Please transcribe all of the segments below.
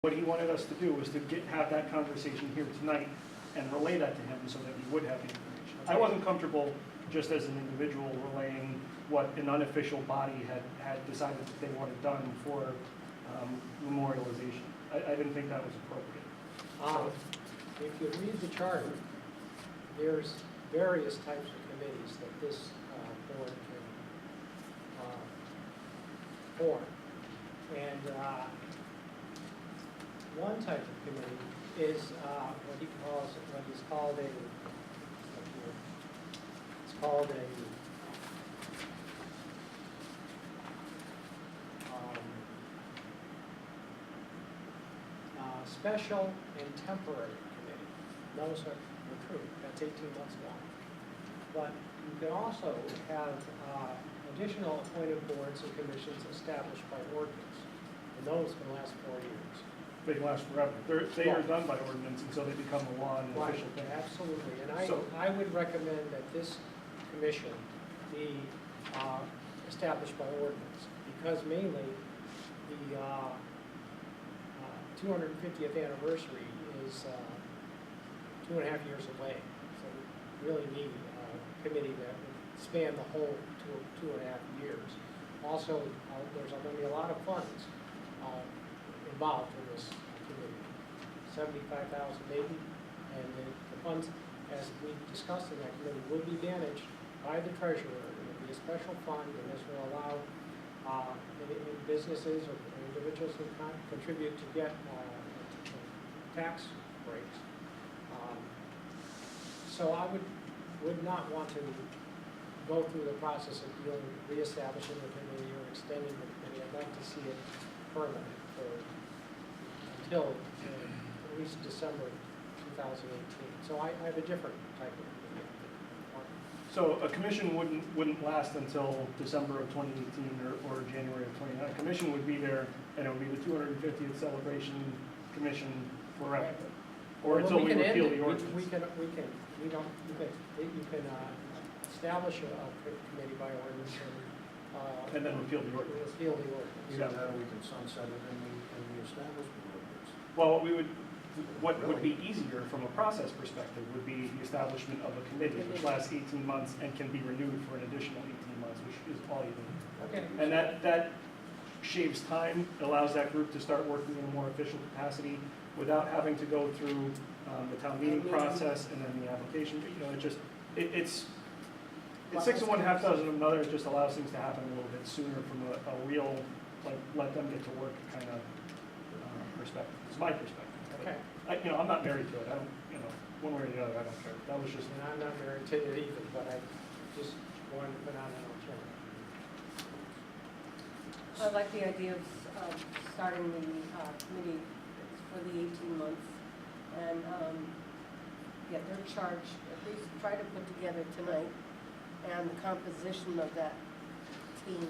What he wanted us to do was to have that conversation here tonight and relay that to him so that he would have the information. I wasn't comfortable just as an individual relaying what an unofficial body had decided that they wanted done for memorialization. I didn't think that was appropriate. If you read the charter, there's various types of committees that this board can form. And one type of committee is what he's called a special and temporary committee. Those are recruited. That's 18 months long. But you can also have additional appointed boards and commissions established by ordinance, and those can last 4 years. They can last forever. They are done by ordinance until they become a law and an official thing. Absolutely. And I would recommend that this commission be established by ordinance, because mainly the 250th anniversary is 2.5 years away. So we really need a committee that would span the whole 2.5 years. Also, there's going to be a lot of funds involved in this committee, 75,000 maybe, and the funds, as we discussed in that committee, will be managed by the treasurer. It will be a special fund, and this will allow businesses or individuals who contribute to get tax breaks. So I would not want to go through the process of reestablishing the committee or extending the committee. I'd like to see it permanent until at least December 2018. So I have a different type of committee. So a commission wouldn't last until December of 2018 or January of 2019. A commission would be there, and it would be the 250th celebration commission forever, or until we repeal the ordinance. You can establish a committee by ordinance and then repeal the ordinance. Either that or we can sunset it in the establishment ordinance. Well, what would be easier from a process perspective would be the establishment of a committee which lasts 18 months and can be renewed for an additional 18 months, which is all you need. Okay. And that shaves time, allows that group to start working in a more official capacity without having to go through the town meeting process and then the application. You know, it's 6 of one, half dozen of another. It just allows things to happen a little bit sooner from a real, like, let them get to work kind of perspective. It's my perspective. Okay. I'm not married to it. I don't, one way or the other, I don't care. That was just. And I'm not married to it either, but I just wanted to put on an alternative. I like the idea of starting the committee for the 18 months and get their charge, at least try to put together tonight, and the composition of that team.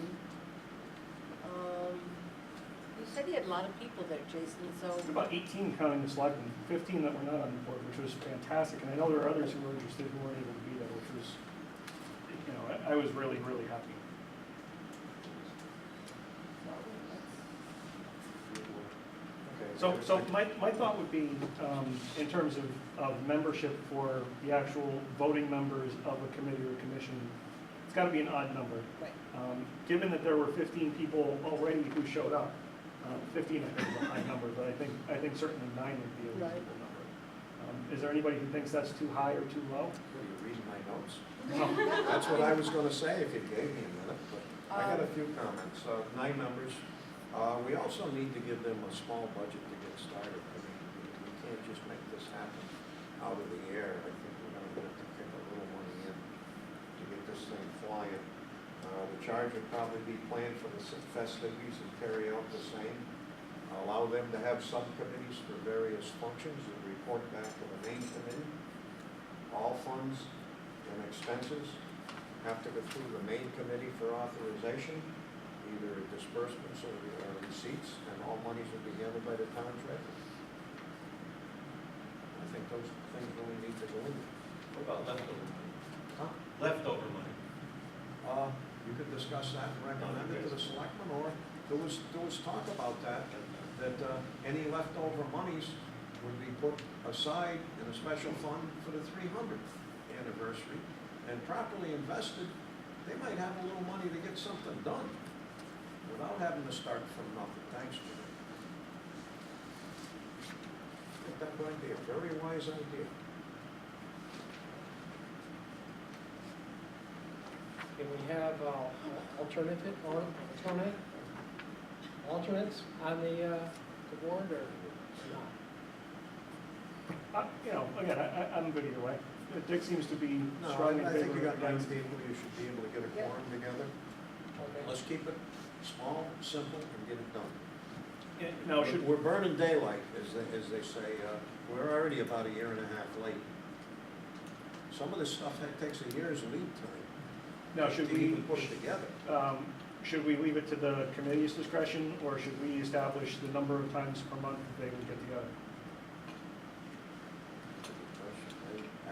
You said you had a lot of people there, Jason, so. About 18 counting the selectmen, 15 that were not on the board, which was fantastic. And I know there are others who were interested who weren't able to be there, which was, I was really, really happy. So my thought would be, in terms of membership for the actual voting members of a committee or commission, it's got to be an odd number. Right. Given that there were 15 people already who showed up, 15 I think is a high number, but I think certainly 9 would be a reasonable number. Is there anybody who thinks that's too high or too low? Are you reading my notes? No. That's what I was going to say if you gave me a minute, but I got a few comments. 9 members. We also need to give them a small budget to get started. I mean, we can't just make this happen out of the air. I think we're going to have to kick a little money in to get this thing flying. The charge would probably be planned for the festivities and carry out the same. Allow them to have subcommittees for various functions and report back to the main committee. All funds and expenses have to go through the main committee for authorization, either disbursements or receipts, and all monies will be handled by the town treasurer. I think those things really need to go in. What about leftover money? Huh? Leftover money. You could discuss that and recommend it to the selectmen, or there was talk about that, and that any leftover monies would be put aside in a special fund for the 300th anniversary, and properly invested, they might have a little money to get something done without having to start from nothing, thanks to them. I think that might be a very wise idea. Can we have alternates on the board or not? You know, again, I'm good either way. Dick seems to be No, strong in I think you favor got of 9 against. people, you should be able to get a Yeah. quorum together. Okay. Let's keep it small, simple, and get it done. Now, should, We're burning daylight, as they say. We're already about a year and a half late. Some of this stuff takes a year's lead time now, should to we, even put together. should we leave it to the committee's discretion, or should we establish the number of times per month that they would get together?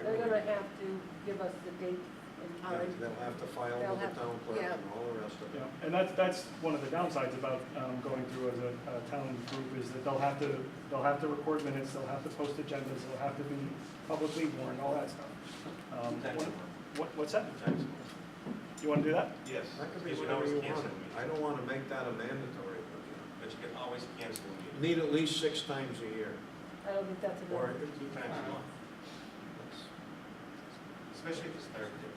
They're gonna have to give us the date and time. They'll have to file They'll with the have- town clerk yeah. and all the rest of it. Yeah, and that's one of the downsides about going through as a town group, is that they'll have to record minutes, they'll have to post agendas, they'll have to be publicly warned, all that stuff. What's that? You wanna do that? Yes. That could be You should whatever always you cancel want. a meeting, I don't want to make that a mandatory, but you can always cancel a meeting. need at least 6 times a year. I don't think that's Or enough. 2 times a month, especially if it's Thursday,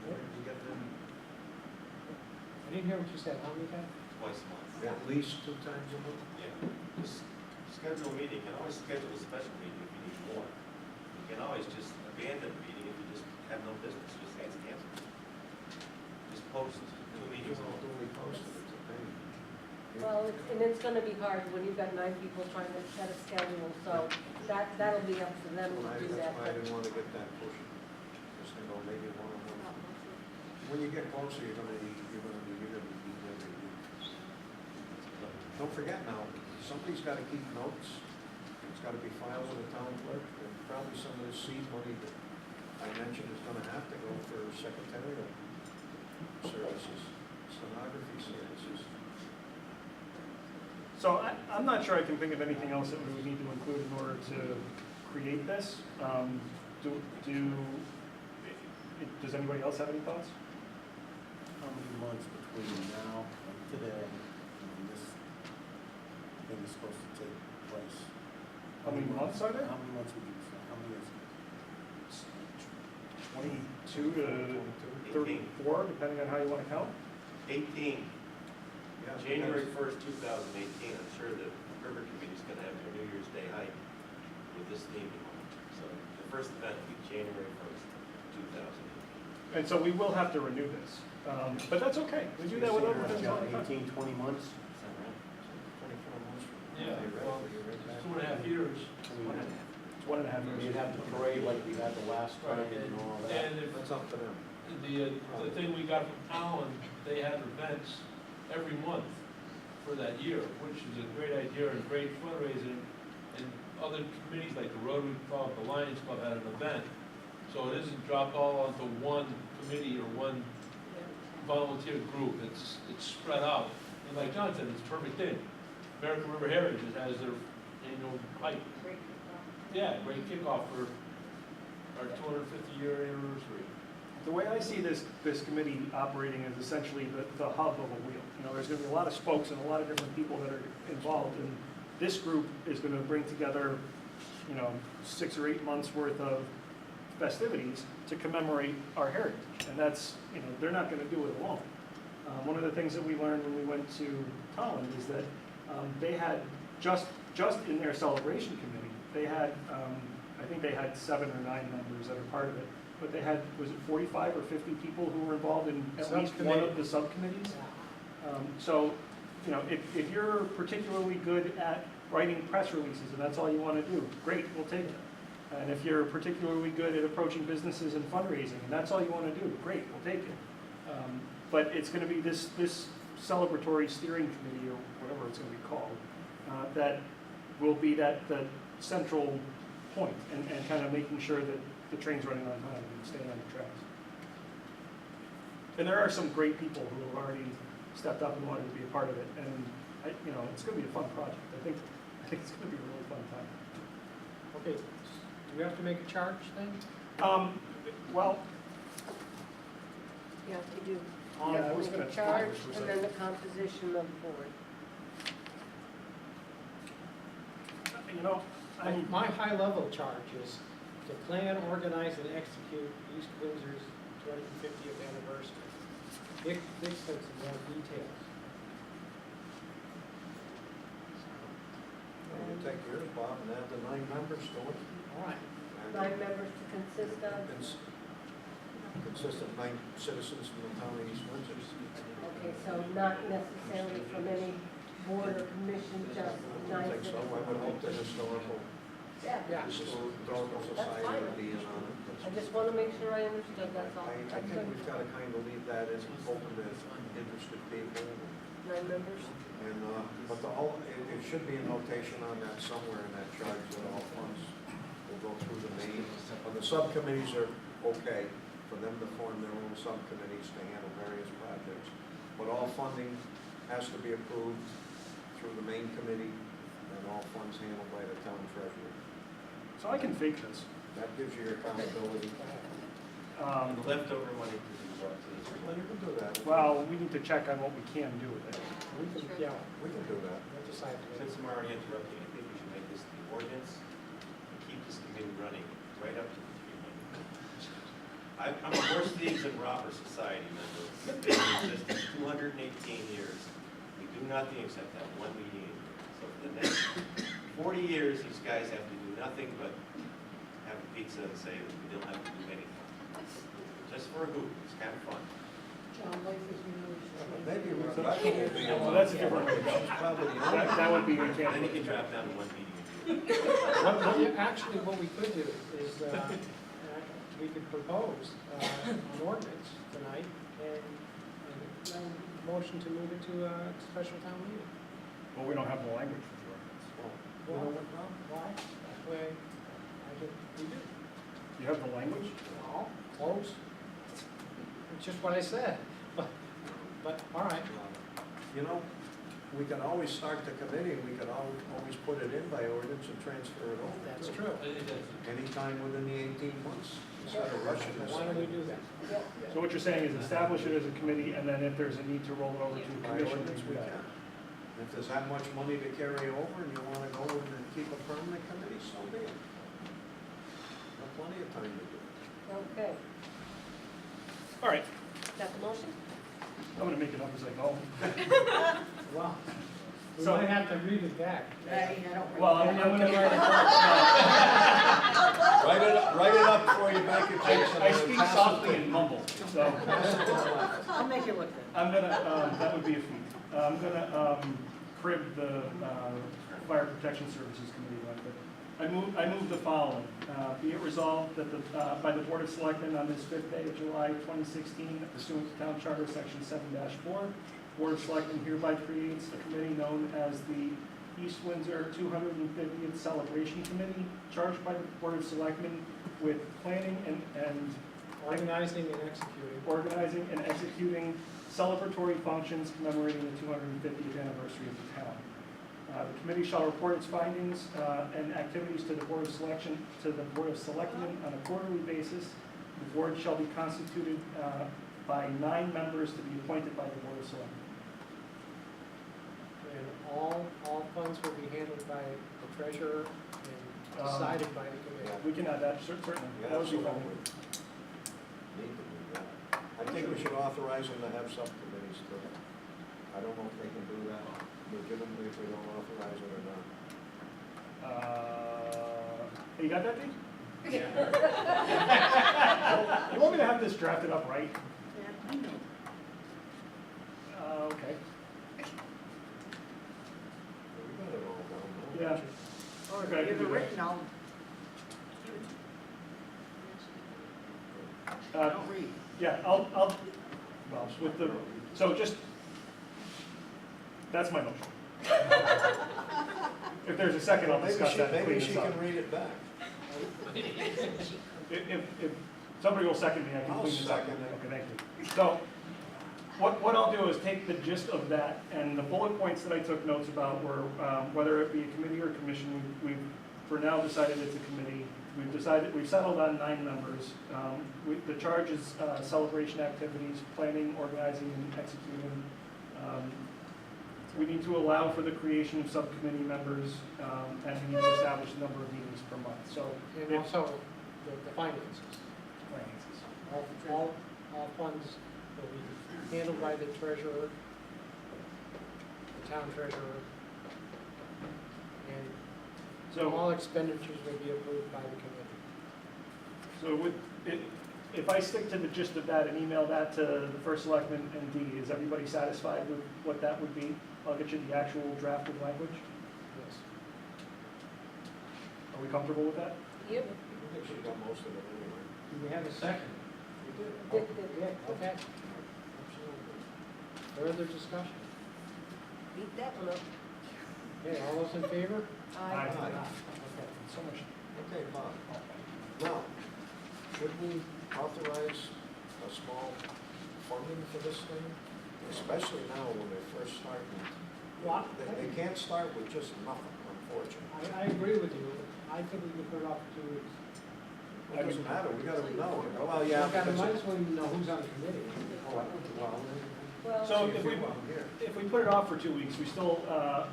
you get them I didn't hear what you said, how many times? twice a month. at least 2 times a month. Yeah, just schedule a meeting, you can always schedule a special meeting if you need more. You can always just abandon a meeting if you just have no business, just say it's canceled. Just post 2 meetings It's all on. duly posted, it's a pain. Well, and it's gonna be hard when you've got 9 people trying to set a schedule, so that'll be up to them to do That's that. why I didn't want to get that pushy. Just to go maybe one on one. When you get closer, you're gonna be meeting every week. Don't forget now, somebody's gotta keep notes. It's gotta be filed with the town clerk, and probably some of the seed money that I mentioned is gonna have to go for secretarial services, stenography services. So I'm not sure I can think of anything else that we would need to include in order to create this. Does anybody else have any thoughts? How many months between now and today when this thing is supposed to take place? How many months are there? How many months would you say? How many is it? 22 to 34, depending on how you want to count. 18, Yeah, January because 1st, 2018, I'm sure the river committee's gonna have their New Year's Day hike with this theme. So the first event will be January 1st, 2018. And so we will have to renew this. But that's okay. We do that with other things all the time. 18, 20 months? 24 months. Yeah, well, You're right back. 2.5 years. It's 1.5 years. You'd have to parade like we had the last time and all that. And if That's up to them. the thing we got from Alan, they had events every month for that year, which is a great idea and great fundraising. And other committees like the Rotary Club, the Lions Club had an event. So it isn't dropped all onto one committee or one volunteer group. It's spread out. And like John said, it's a perfect thing. American River Heritage has their annual hike. Yeah, great kickoff for our 250-year anniversary. The way I see this committee operating is essentially the hub of a wheel. You know, there's going to be a lot of spokes and a lot of different people that are involved, and this group is going to bring together, 6 or 8 months worth of festivities to commemorate our heritage, and that's, they're not going to do it alone. One of the things that we learned when we went to Holland is that they had just in their celebration committee, they had I think they had 7 or 9 members that are part of it. But they had, was it 45 or 50 people who were involved in at least one of the subcommittees? So, if you're particularly good at writing press releases and that's all you want to do, great, we'll take it. And if you're particularly good at approaching businesses and fundraising and that's all you want to do, great, we'll take it. But it's going to be this celebratory steering committee, or whatever it's going to be called, that will be the central point and kind of making sure that the train's running on time and staying on the tracks. And there are some great people who have already stepped up and wanted to be a part of it, and it's going to be a fun project. I think think it's gonna be a really fun time. Okay, do we have to make a charge then? Well, You have to do yeah, I was make gonna. a charge and then the composition of the board. You know, My high-level charge is to plan, organize, and execute East Windsor's 250th anniversary. Dick sent some more details. You take yours, Bob, and add the 9 members to it. All right. And 9 members to consist of, Consist of 9 citizens from the town of East Windsor. okay, so not necessarily from any board or commission, just I 9 think so, I would hope the historical Yeah, Historical Society would be in on it. I just want to make sure I understood, that's all. I That's think good. we've got to kind of leave that as open to interested people. 9 members? And, but the whole, it should be a notation on that somewhere in that charge that all funds will go through the main. But the subcommittees are okay for them to form their own subcommittees to handle various projects. But all funding has to be approved through the main committee and all funds handled by the town treasurer. so I can fake this. That gives you your accountability. And the leftover money to do what? Well, you can do that. Well, we need to check on what we can do with it. We can, yeah, We can do that. we'll decide. Since I'm already interrupting, I think we should make this the ordinance and keep this committee running right up to the 3 months. I'm a Horse Thieves and Robber Society member. We've been in existence 218 years. We do nothing except have one meeting a year. So for the next 40 years, these guys have to do nothing but have a pizza and say that we don't have to do anything. Just for a hoot, it's kind of fun. Maybe Rebecca will be Well, that's a different way to go. probably the That, only. that would be, you Then you can't. can drop down to one meeting a year. Actually, what we could do is, we could propose an ordinance tonight and then motion to move it to a special town meeting. Well, we don't have the language for the ordinance. You know what, Rob? Why? That way, I can, we do. You have the language? Well, close. It's just what I said, but, all right. You know, we can always start the committee, we can always put it in by ordinance and transfer it over. That's too. true. I think that's, Anytime within the 18 months, instead of rushing this. Why don't we do that? So what you're saying is establish it as a committee, and then if there's a need to roll it over to a By commission, ordinance, we we do can. that. If there's that much money to carry over and you want to go and keep a permanent committee, so be it. Got plenty of time to do it. Okay, All right, got the motion? I'm gonna make it up as I go. Well, we So- might have to read it back. Well, I'm gonna write Write it up before you make it, Jason. I speak softly and mumble, so I'll make it look good. I'm gonna, that would be a feat. I'm gonna crib the Fire Protection Services Committee one, but I move the following. Be it resolved that by the Board of Selectmen on this 5th day of July 2016, pursuant to Town Charter Section 7-4, Board of Selectmen hereby creates a committee known as the East Windsor 250th Celebration Committee, charged by the Board of Selectmen with planning and Organizing and executing. organizing and executing celebratory functions commemorating the 250th anniversary of the town. The committee shall report its findings and activities to the Board of Selectmen on a quarterly basis. The board shall be constituted by 9 members to be appointed by the Board of Selectmen. And all funds will be handled by the treasurer and decided by the committee. We can add that, certainly. Yeah, That would be fine. absolutely. Need to do that. I think we should authorize them to have subcommittees too. I don't know if they can do that legitimately if we don't authorize it or not. You got that, Dave? You want me to have this drafted up right? Okay. We got it all down, no? Yeah. Or Okay, I if can you do have that. written, I'll don't read. Yeah, I'll, well, with the, so just, that's my motion. If there's a second, I'll Maybe discuss that and maybe clean she this up. can read it back. If somebody will second me, I can I'll clean this up. second it. Okay, thank you. So, what I'll do is take the gist of that, and the bullet points that I took notes about were, whether it be a committee or a commission, we've for now decided it's a committee. We've settled on 9 members. The charge is celebration activities, planning, organizing, and executing. We need to allow for the creation of subcommittee members, and we need to establish the number of meetings per month, so. And also the finances. All funds will be handled by the treasurer, the town treasurer, and So, all expenditures will be approved by the committee. so if I stick to the gist of that and email that to the first selectman and Dee, is everybody satisfied with what that would be? I'll get you the actual drafted language. Yes. Are we comfortable with that? Yep. I think she got most of it anyway. Do we have a second? We did. Yeah, okay. Absolutely. Further discussion? Beat that one up. Okay, all those in favor? Aye. Okay. So much. Okay, Bob. Now, should we authorize a small funding for this thing? Especially now when they first start. Well, They can't start with just nothing, unfortunately. I agree with you. I think we can put it off for 2 weeks. It doesn't matter, we gotta know. Well, We yeah. might as well even know who's on the committee. Well, So See if we, I'm here. if we put it off for 2 weeks, we still,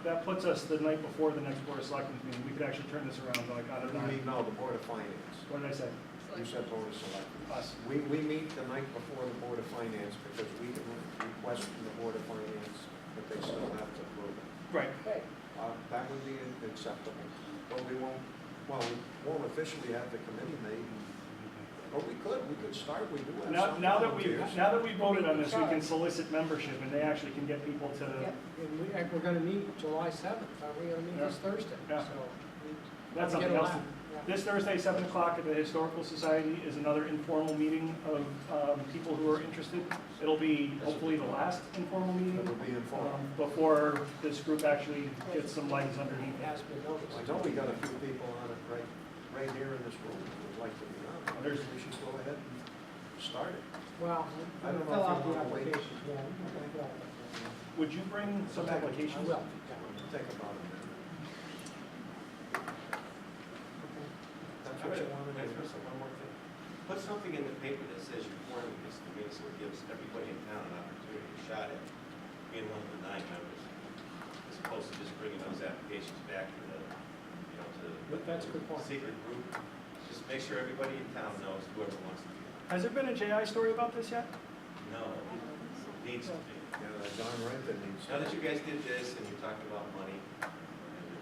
that puts us the night before the next Board of Selectmen's meeting. We could actually turn this around like out of We 9. meet, no, the Board of Finance. What did I say? You said Board of Selectmen. Us. We meet the night before the Board of Finance because we can request from the Board of Finance that they still have to approve it. Right. right. That would be acceptable. But we won't officially have the committee made. But we could start, we do have some Now volunteers. that we voted on this, we can solicit membership and they actually can get people to, Yep. And we're gonna meet July 7th. We're gonna meet this Thursday. Yeah. So that's get something a else. lot. Yeah. This Thursday, 7 o'clock at the Historical Society is another informal meeting of people who are interested. It'll be hopefully the last informal meeting It'll be informal. before this group actually gets some legs underneath It it. has been noticed. I know we got a few people on it right here in this room who would like to be on it. There's- We should go ahead and start it. Well, I don't know fill if out you the wanna wait. applications, yeah. we'll fill out the- Would you bring some I applications? will. Take about a minute. That's what you want to Can I do. throw some one more thing? Put something in the paper that says you're forming this committee, so it gives everybody in town an opportunity to shot at being one of the 9 members, as opposed to just bringing those applications back to the, But that's a good point. secret group. Just make sure everybody in town knows whoever wants to be on. Has there been a JI story about this yet? No, needs to be. Yeah, that John Renton needs. Now that you guys did this and you talked about money,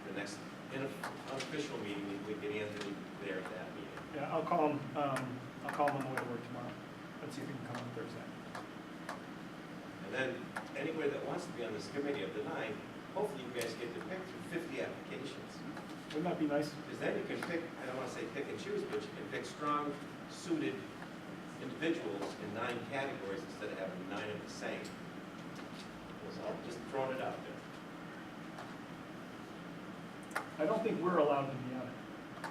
the next unofficial meeting, we get Anthony there at that meeting. Yeah, I'll call him on the way to work tomorrow. Let's see if he can come on Thursday. And then anybody that wants to be on this committee of the 9, hopefully you guys get to pick through 50 applications. Wouldn't that be nice? Because then you can pick, I don't want to say pick and choose, but you can pick strong, suited individuals in 9 categories instead of having 9 of the same. So I'm just throwing it out there. I don't think we're allowed to be on it.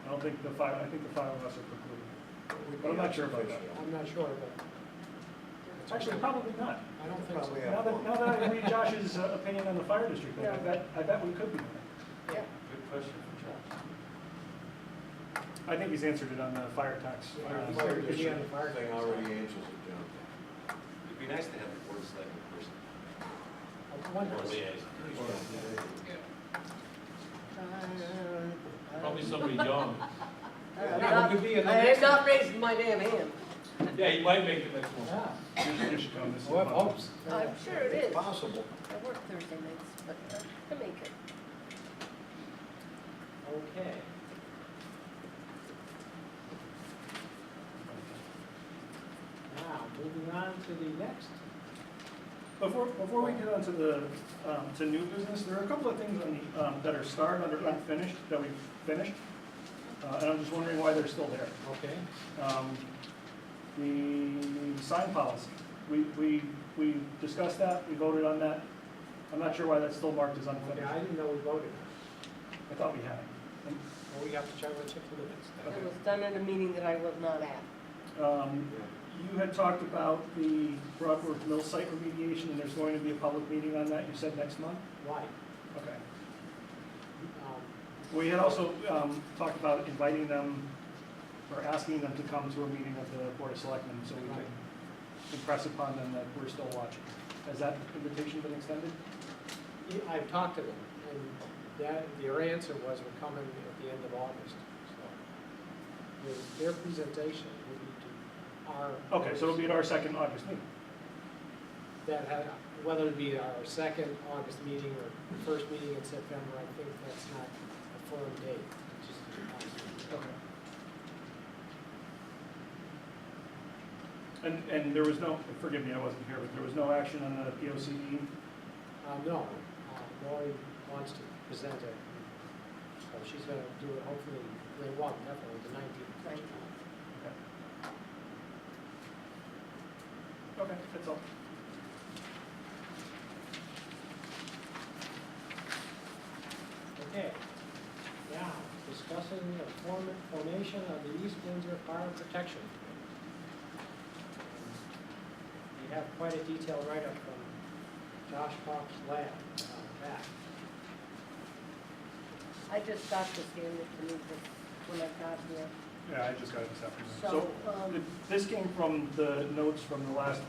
I don't think the 5 of us are precluded. But I'm not sure about that. I'm not sure, but Actually, probably not. I don't think so. Probably Now that I read Josh's opinion on the fire district, I bet we could be on it. Yeah. Good question for Josh. I think he's answered it on the fire tax. Fire Fire district district fire thing tax. already answers it, John. It'd be nice to have the board of selectmen person. One Or person. liaison. Probably somebody young. Yeah, it could be in the I next am not raising my damn hand. Yeah, you might make the next one. Yeah. You should come. This is We'll have fun. hopes. I'm sure it It's is. possible. I work Thursday nights, but I can make it. Okay. Now, moving on to the next. Before we get on to the, to new business, there are a couple of things on the, that are starred under unfinished, that we've finished. And I'm just wondering why they're still there. Okay. The sign policy, we discussed that, we voted on that. I'm not sure why that's still marked as Okay, unfinished. I didn't know we voted. I thought we had. Well, we have to check the minutes. Okay. It was done at a meeting that I was not at. you had talked about the Broadworth Mill site remediation, and there's going to be a public meeting on that, you said next month? Right. Okay. Um, We had also talked about inviting them, or asking them to come to a meeting of the Board of Selectmen, so we can impress upon them that we're still watching. Has that invitation been extended? I've talked to them, and their answer was we're coming at the end of August, so. Their presentation will be to our. Okay, so it'll be at our second August meeting. Whether it be our second August meeting or first meeting in September, I think that's not a firm date. It's just a possibility. Okay. And there was no, forgive me, I wasn't here, but there was no action on the POCD? No, Lori wants to present it, so she's gonna do it hopefully, definitely the 19th. Right. Okay, that's all. Okay, now, discussing the formation of the East Windsor Fire Protection Committee. We have quite a detailed write-up from Josh Fox Lab back. I just got this handed to me when I got here. Yeah, I just got it this afternoon. So, This came from the notes from the last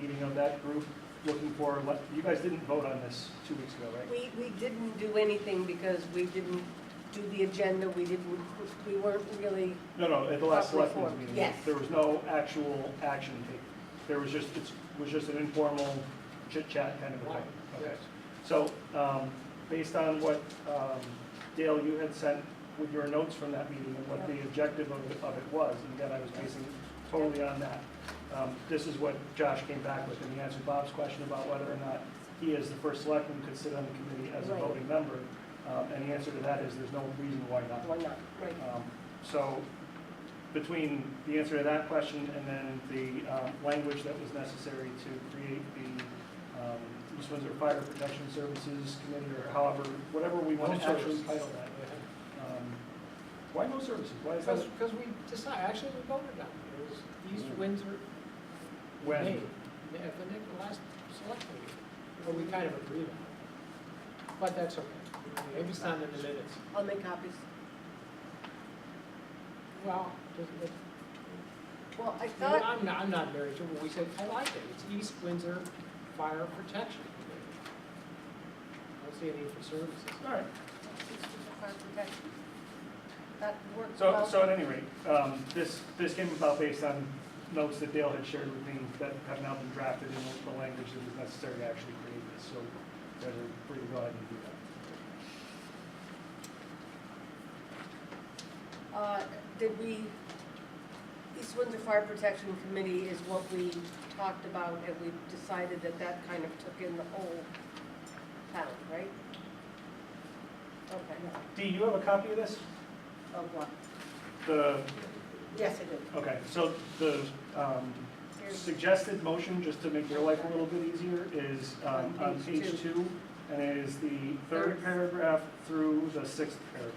meeting of that group, looking for, you guys didn't vote on this 2 weeks ago, right? we didn't do anything because we didn't do the agenda, we weren't really, No, at the last Properly selectmen's formed, meeting. yes. There was no actual action taken. There was just, it was just an informal chit-chat kind of a thing. Okay. So, based on what, Dale, you had sent with your notes from that meeting and what the objective of it was, and again, I was basing totally on that. This is what Josh came back with, and he answered Bob's question about whether or not he, as the first selectman, could sit on the committee as a Right. voting member. And the answer to that is there's no reason why not. why not, right? So between the answer to that question and then the language that was necessary to create the East Windsor Fire Protection Services Committee, or however, whatever we want to actually title that. Why no services? Why is that? Because we decided, actually we voted on it. It was East Windsor. When? May, at the last select meeting, or we kind of agreed on it. But that's okay. Maybe it's not in the minutes. I'll make copies. Well, Well, I thought, I'm not married to it, but we said, I like it. It's East Windsor Fire Protection Committee. I don't see a need for services. All right. fire protection. That worked So, well. so at any rate, this came about based on notes that Dale had shared with me that have now been drafted in the language that was necessary to actually create this. So you guys are free to go ahead and do that. Did we, East Windsor Fire Protection Committee is what we talked about, and we decided that that kind of took in the whole town, right? Okay. Dee, you have a copy of this? Of what? The, Yes, I did. okay, so the suggested motion, just to make your life a little bit easier, is on page 2, and it is the third paragraph through the 6th paragraph.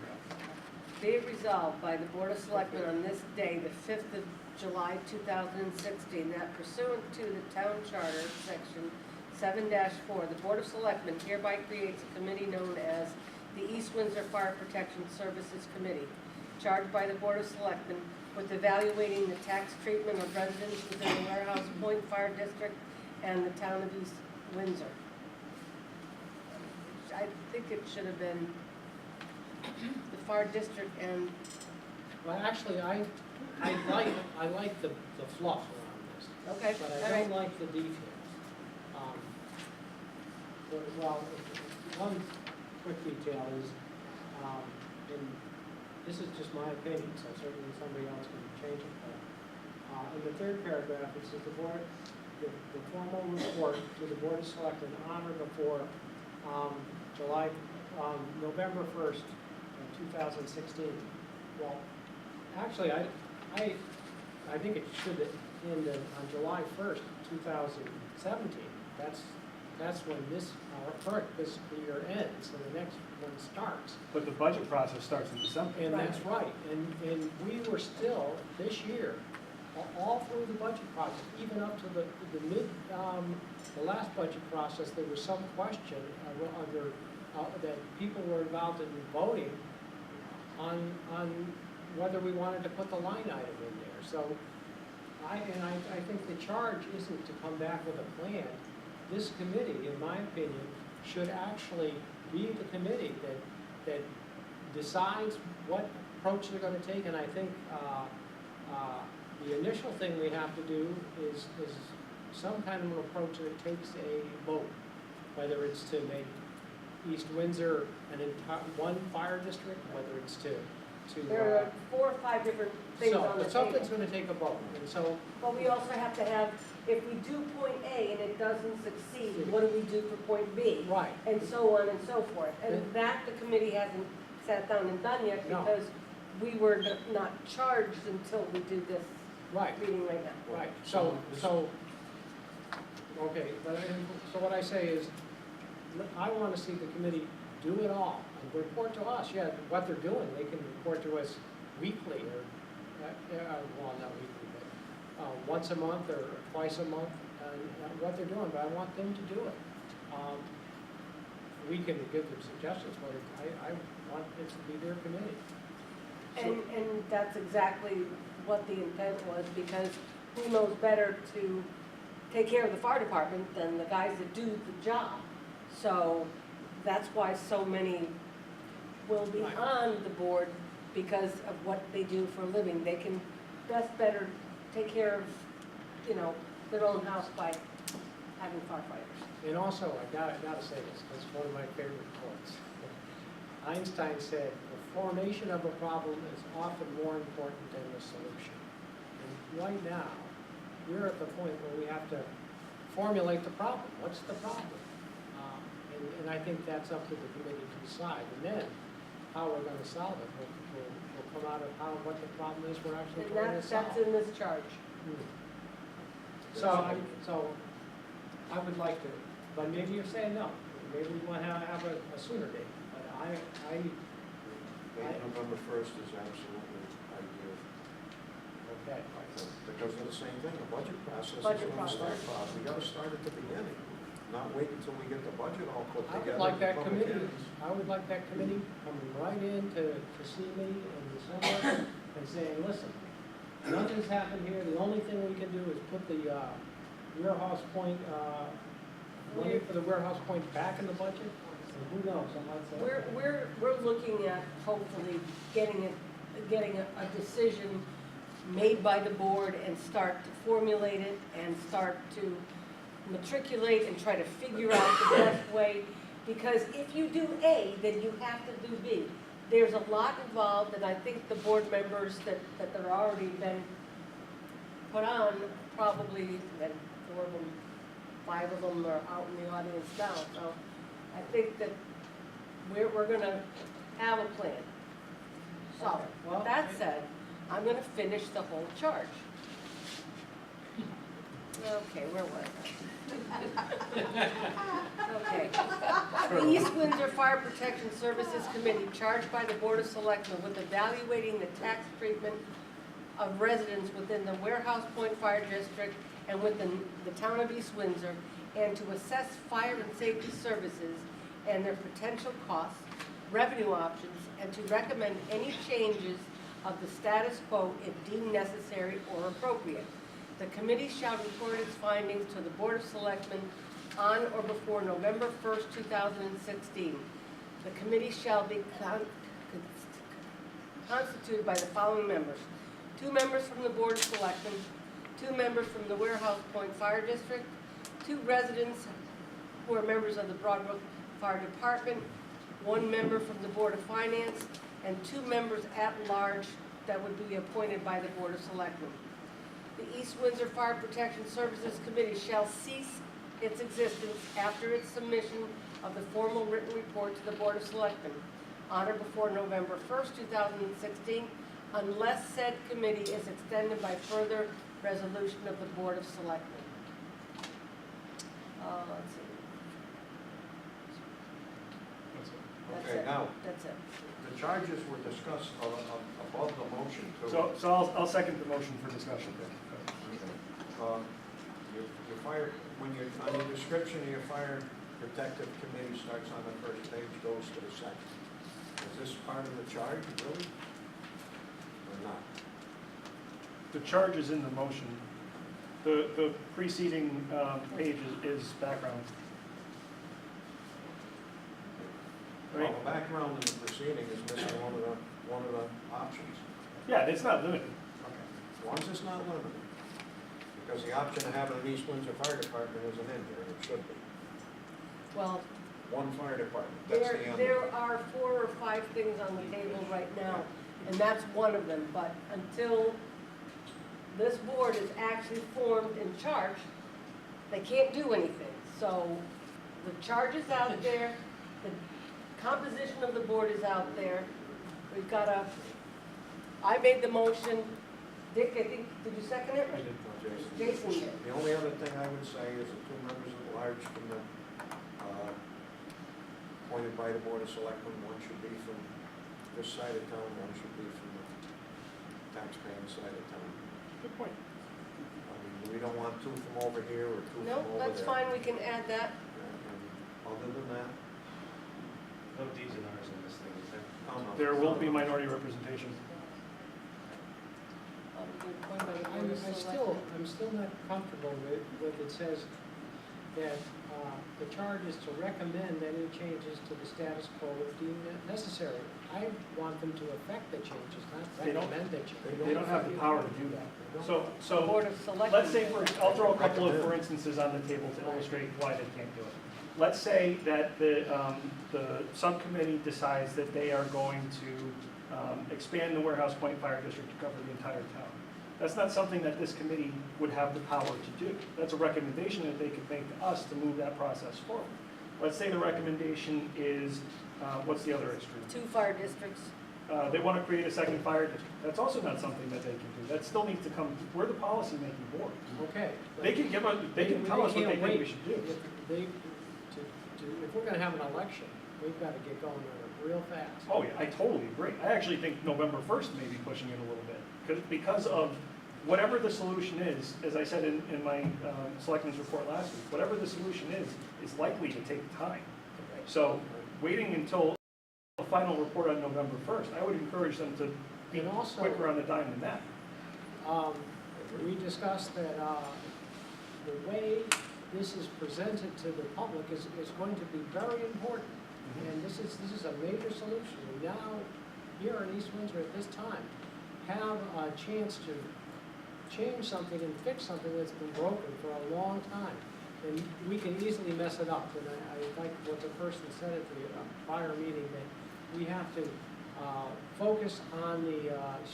Be it resolved by the Board of Selectmen on this day, the 5th of July, 2016, that pursuant to the Town Charter, Section 7-4, the Board of Selectmen hereby creates a committee known as the East Windsor Fire Protection Services Committee, charged by the Board of Selectmen with evaluating the tax treatment of residents within the Warehouse Point Fire District and the town of East Windsor. I think it should have been the fire district and, Well, actually, I like the fluff around this, okay, but all I right. don't like the details. Well, one quick detail is, and this is just my opinion, so certainly somebody else can change it, but, in the third paragraph, it says the formal report to the Board of Selectmen on or before, November 1st, 2016. Well, actually, I think it should end on July 1st, 2017. That's when this, our current fiscal year ends, and the next one starts. But the budget process starts in December. And that's right, and we were still, this year, all through the budget process, even up to the the last budget process, there was some question that people were involved in voting on whether we wanted to put the line item in there. So I think the charge isn't to come back with a plan. This committee, in my opinion, should actually be the committee that decides what approach they're gonna take, and I think the initial thing we have to do is some kind of an approach that takes a vote, whether it's to make East Windsor one fire district, whether it's to. There are 4 or 5 different things on the But table. something's gonna take a vote, and so, But we also have to have, if we do point A and it doesn't succeed, what do we do for point B? right, And so on and so forth. And Then- that the committee hasn't sat down and done yet No. because we were not charged until we do this right. meeting right now. Right, okay, so what I say is, I want to see the committee do it all, and report to us, yeah, what they're doing, they can report to us weekly, or, well, not weekly, but, once a month or twice a month, and what they're doing, but I want them to do it. We can give them suggestions, but I want it to be their committee. And that's exactly what the intent was, because who knows better to take care of the fire department than the guys that do the job? So that's why so many will be Right. on the board, because of what they do for a living. They can better take care of, their own house by having firefighters. And also, I gotta say this, because it's one of my favorite quotes. Einstein said, the formation of a problem is often more important than the solution. And right now, we're at the point where we have to formulate the problem. What's the problem? And I think that's up to the committee to decide. And then, how we're gonna solve it will come out of what the problem is we're actually And trying to solve. that's in this charge. So I would like to, but maybe you're saying no, maybe we want to have a sooner date, but Date November 1st is absolutely ideal. okay. Because of the same thing, the budget process is Budget going to start, process. Bob. We gotta start at the beginning, not wait until we get the budget all put I together. would like that public committee, hearings. I would like that committee coming right in to see me in December and saying, listen, nothing's happened here, the only thing we can do is put the warehouse point, money for the warehouse point back in the budget, and who knows, I might say. We're looking at hopefully getting a decision made by the board and start to formulate it and start to matriculate and try to figure out the best way. Because if you do A, then you have to do B. There's a lot involved, and I think the board members that are already been put on, probably, and 4 of them, 5 of them are out in the audience now. So I think that we're gonna have a plan. So, with that said, I'm gonna finish the whole charge. Okay, where was I? Okay. The East Windsor Fire Protection Services Committee, charged by the Board of Selectmen with evaluating the tax treatment of residents within the Warehouse Point Fire District and within the town of East Windsor, and to assess fire and safety services and their potential costs, revenue options, and to recommend any changes of the status quo if deemed necessary or appropriate. The committee shall report its findings to the Board of Selectmen on or before November 1st, 2016. The committee shall be constituted by the following members: 2 members from the Board of Selectmen, 2 members from the Warehouse Point Fire District, 2 residents who are members of the Broadbrook Fire Department, 1 member from the Board of Finance, and 2 members at large that would be appointed by the Board of Selectmen. The East Windsor Fire Protection Services Committee shall cease its existence after its submission of the formal written report to the Board of Selectmen on or before November 1st, 2016, unless said committee is extended by further resolution of the Board of Selectmen. Let's see. That's Okay, it. now, That's it. the charges were discussed above the motion motion to. So I'll second the motion for discussion. Your fire, when you're, on your description of your fire protective committee starts on the first page, goes to the second. Is this part of the charge, really? Or not? The charge is in the motion. The preceding page is background. Right? Well, the background in the proceeding is missing one of the options. Yeah, it's not limited. Okay. As long as it's not limited. Because the option of having an East Windsor Fire Department isn't in here, and it should be. Well, One fire department, that's the end. there are 4 or 5 things on the table right now, and that's one of them, but until this board is actually formed and charged, they can't do anything. So the charge is out there, the composition of the board is out there. We've got I made the motion. Dick, I think, did you second it? I did. No, Jason. Jason did. The only other thing I would say is the 2 members at large from the, appointed by the Board of Selectmen, one should be from this side of town, one should be from the taxpaying side of town. Good point. I mean, we don't want 2 from over here or 2 from over No, there. that's fine, we can add that. And other than that, No Ds and Rs in this thing, is there? oh, no. There will be minority representation. You're appointed by the Board of Selectmen. I'm still not comfortable with what it says, that the charge is to recommend any changes to the status quo if deemed necessary. I want them to affect the changes, not They don't- recommend the changes. They don't have the power to do that. So, The Board of Selectmen. let's say, I'll throw a couple of for instances on the table to illustrate why they can't do it. Let's say that the subcommittee decides that they are going to expand the Warehouse Point Fire District to cover the entire town. That's not something that this committee would have the power to do. That's a recommendation that they could make to us to move that process forward. Let's say the recommendation is, what's the other extreme? 2 fire districts. They want to create a second fire district. That's also not something that they can do. That still needs to come, we're the policy-making board. Okay. They can give us, they can tell us what they think we should do. If we're gonna have an election, we've gotta get going on it real fast. Oh, yeah, I totally agree. I actually think November 1st may be pushing it a little bit. Because of whatever the solution is, as I said in my selectmen's report last week, whatever the solution is likely to take time. So waiting until the final report on November 1st, I would encourage them to be And also- quicker on the dime than that. We discussed that the way this is presented to the public is going to be very important. And this is a major solution. We now, here in East Windsor at this time, have a chance to change something and fix something that's been broken for a long time. And we can easily mess it up. And I like what the person said at the prior meeting, that we have to focus on the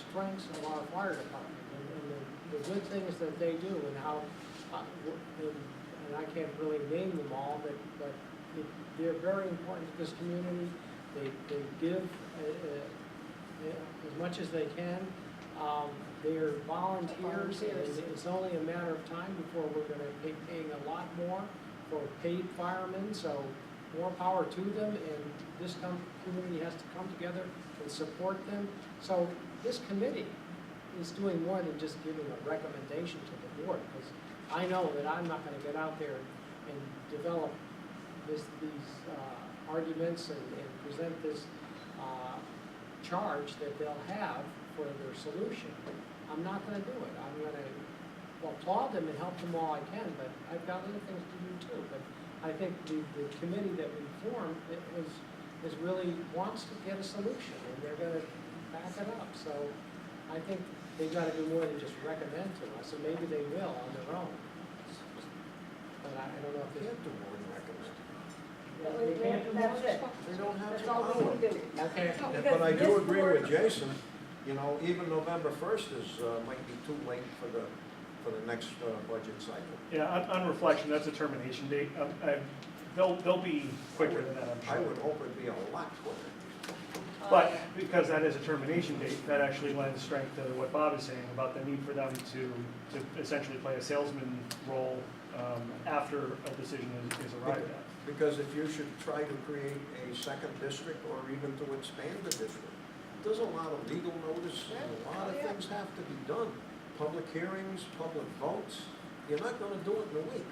strengths of our fire department and the good things that they do and how, and I can't really name them all, but they're very important to this community. They give as much as they can. They're volunteers, and it's only a matter of time before we're gonna be paying a lot more for paid firemen, so more power to them, and this community has to come together and support them. So this committee is doing more than just giving a recommendation to the board, because I know that I'm not gonna get out there and develop these arguments and present this charge that they'll have for their solution. I'm not gonna do it. I'm gonna applaud them and help them all I can, but I've got other things to do too. But I think the committee that we formed is really wants to get a solution, and they're gonna back it up. So I think they've gotta do more than just recommend to us, and maybe they will on their own. But I don't know if They they have to more than recommend. they can't do more. That's it. They don't have That's the all power. we can do. Okay. But I Because do this agree board- with Jason, you know, even November 1st might be too late for the next budget cycle. Yeah, on reflection, that's a termination date. They'll be quicker than that, I'm I sure. would hope it'd be a lot quicker. But because that is a termination date, that actually lends strength to what Bob is saying about the need for them to essentially play a salesman role after a decision is arrived at. Because if you should try to create a second district or even to expand the district, there's a lot of legal notice, and a lot of Yeah. things have to be done. Public hearings, public votes, you're not gonna do it in a week.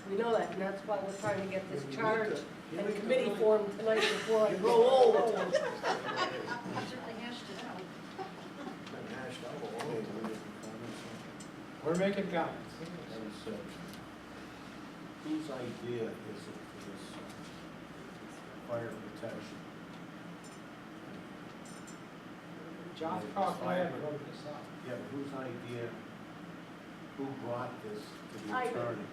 We know that, and that's why we're trying to get this You need charge to- you and need to committee really- formed tonight before I you grow need to- old. Certainly hashed it out. Been hashed out a Okay, long we time. get some comments on We're making comments. that? And so, whose idea is it for this fire protection? Josh Kaufman wrote this up. Yeah, but whose idea, who brought this to the I did. attorney?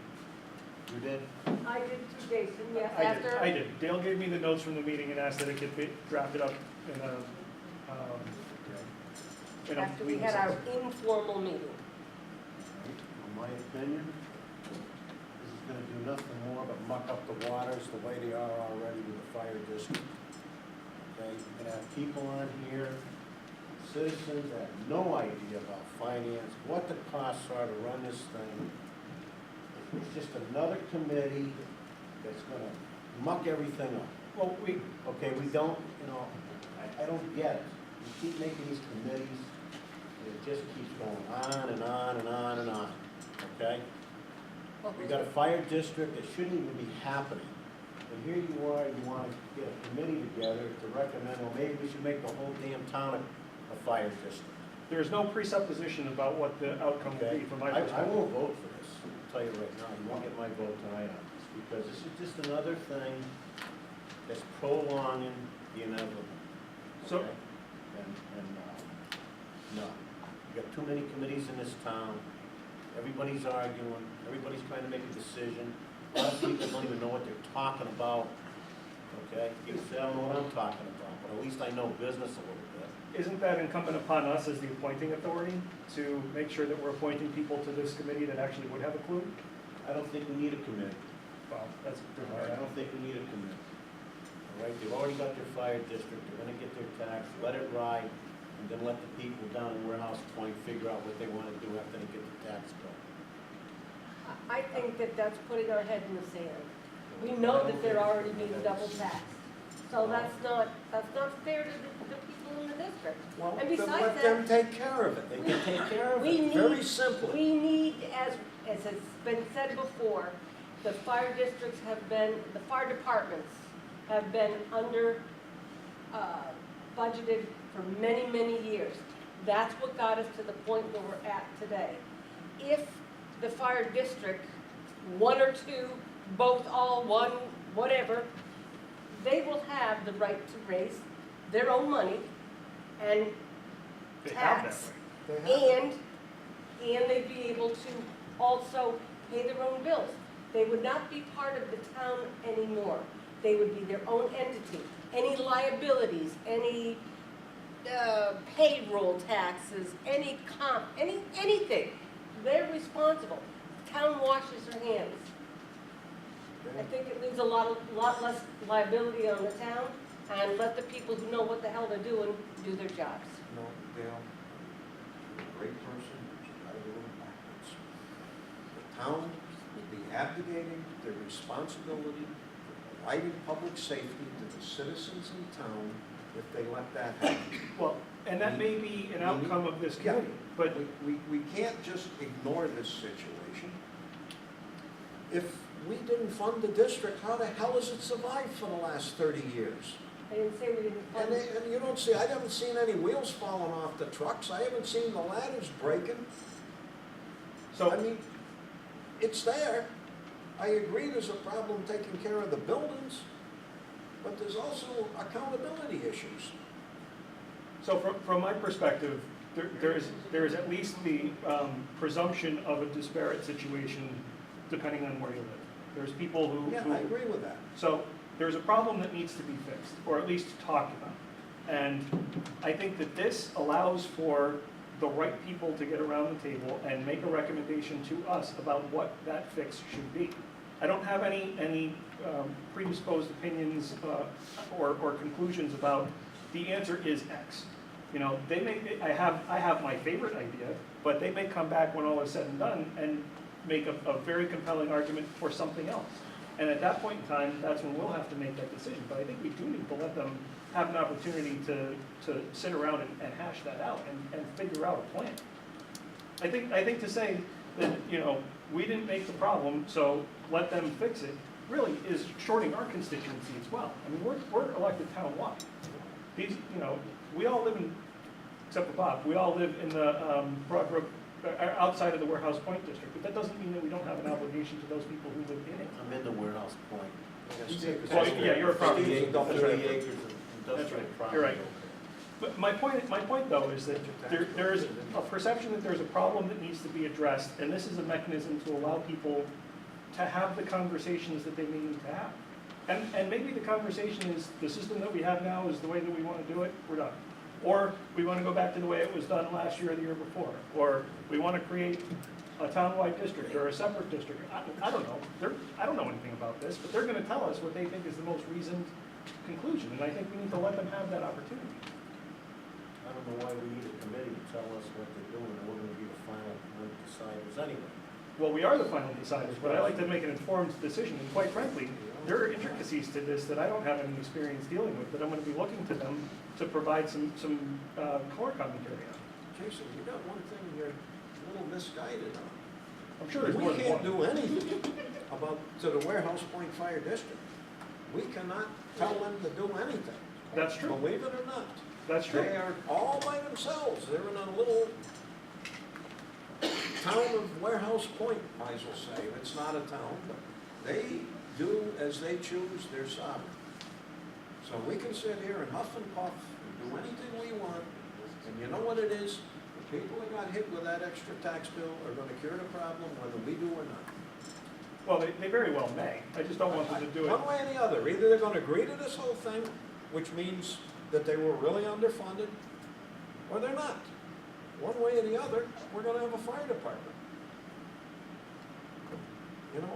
You did? I did too, Jason, yes, I after. did, I did. Dale gave me the notes from the meeting and asked that it get drafted up in a, in a After we meeting had our sense. informal meeting. In my opinion, this is gonna do nothing more but muck up the waters the way they are already with the fire district. Okay, you're gonna have people on here, citizens that have no idea about finance, what the costs are to run this thing. It's just another committee that's gonna muck everything up. Well, we, Okay, we don't, I don't get it. We keep making these committees, and it just keeps going on and on and on and on, okay? We got a fire district that shouldn't even be happening. And here you are, you wanna get a committee together to recommend, well, maybe we should make the whole damn town a fire district. there's no presupposition about what the outcome will be Okay? from my I perspective. won't vote for this, I'll tell you right now, you won't get my vote tonight on this, because this is just another thing that's prolonging the inevitable. So- okay? No, you got too many committees in this town, everybody's arguing, everybody's trying to make a decision, a lot of people don't even know what they're talking about, okay? You say, I don't know what I'm talking about, but at least I know business a little bit. Isn't that incumbent upon us as the appointing authority to make sure that we're appointing people to this committee that actually would have a clue? I don't think we need a committee. Well, that's, All right, I don't think we need a committee. All right, they've already got their fire district, they're gonna get their tax, let it ride, and then let the people down in Warehouse Point figure out what they wanna do after they get the tax bill. I think that that's putting our head in the sand. We know that they're already being double taxed. So that's not fair to the people in the district. Well, And then besides let that- them take care of it. They can take care of We it. need. Very simply. We need, as has been said before, the fire districts have been, the fire departments have been under, budgeted for many, many years. That's what got us to the point where we're at today. If the fire district, one or two, both, all, one, whatever, they will have the right to raise their own money and they have that tax. right. They have- And they'd be able to also pay their own bills. They would not be part of the town anymore. They would be their own entity. Any liabilities, any payroll taxes, any comp, anything, they're responsible. The town washes their hands. I think it leaves a lot less liability on the town, and let the people who know what the hell they're doing do their jobs. No, Dale, you're a great person, but you gotta do it backwards. The town would be abdicating their responsibility for providing public safety to the citizens in town if they let that happen. Well, and that may be an outcome of this Yeah. committee, but We can't just ignore this situation. If we didn't fund the district, how the hell has it survived for the last 30 years? I didn't say we didn't fund it. And you don't see, I haven't seen any wheels falling off the trucks, I haven't seen the ladders breaking. so. I mean, it's there. I agree there's a problem taking care of the buildings, but there's also accountability issues. So from my perspective, there is at least the presumption of a disparate situation depending on where you live. There's people who. Yeah, I agree with that. So there's a problem that needs to be fixed, or at least talked about. And I think that this allows for the right people to get around the table and make a recommendation to us about what that fix should be. I don't have any predisposed opinions or conclusions about the answer is X. You know, they may, I have my favorite idea, but they may come back when all is said and done and make a very compelling argument for something else. And at that point in time, that's when we'll have to make that decision. But I think we do need to let them have an opportunity to sit around and hash that out and figure out a plan. I think to say that, you know, we didn't make the problem, so let them fix it, really is shorting our constituency as well. I mean, we're elected townwide. These, you know, we all live in, except for Bob, we all live in the Broadbrook, outside of the Warehouse Point district, but that doesn't mean that we don't have an obligation to those people who live in it. I'm in the warehouse point. Well, yeah, you're a property. 30 That's right. acres of That's industrial right, property. you're right. But my point though is that there's a perception that there's a problem that needs to be addressed, and this is a mechanism to allow people to have the conversations that they may need to have. And maybe the conversation is, the system that we have now is the way that we want to do it, we're done. Or we want to go back to the way it was done last year or the year before. Or we want to create a townwide district or a separate district. I don't know. I don't know anything about this, but they're going to tell us what they think is the most reasoned conclusion, and I think we need to let them have that opportunity. I don't know why we need a committee to tell us what they're doing, and we're gonna be the final deciders anyway. Well, we are the final deciders, but I like to make an informed decision, and quite frankly, there are intricacies to this that I don't have any experience dealing with, that I'm gonna be looking to them to provide some color commentary on. Jason, you got one thing you're a little misguided on. I'm sure there's more We than can't one. do anything to the Warehouse Point Fire District. We cannot tell them to do anything. That's true, Believe it or not. that's true. They are all by themselves. They're in a little town of Warehouse Point, might as well say. It's not a town, but they do as they choose. They're sovereign. So we can sit here and huff and puff and do anything we want. And you know what it is? The people that got hit with that extra tax bill are gonna cure the problem whether we do or not. Well, they very well may. I just don't want them to do it. One way or the other. Either they're gonna agree to this whole thing, which means that they were really underfunded, or they're not. One way or the other, we're gonna have a fire department. You know,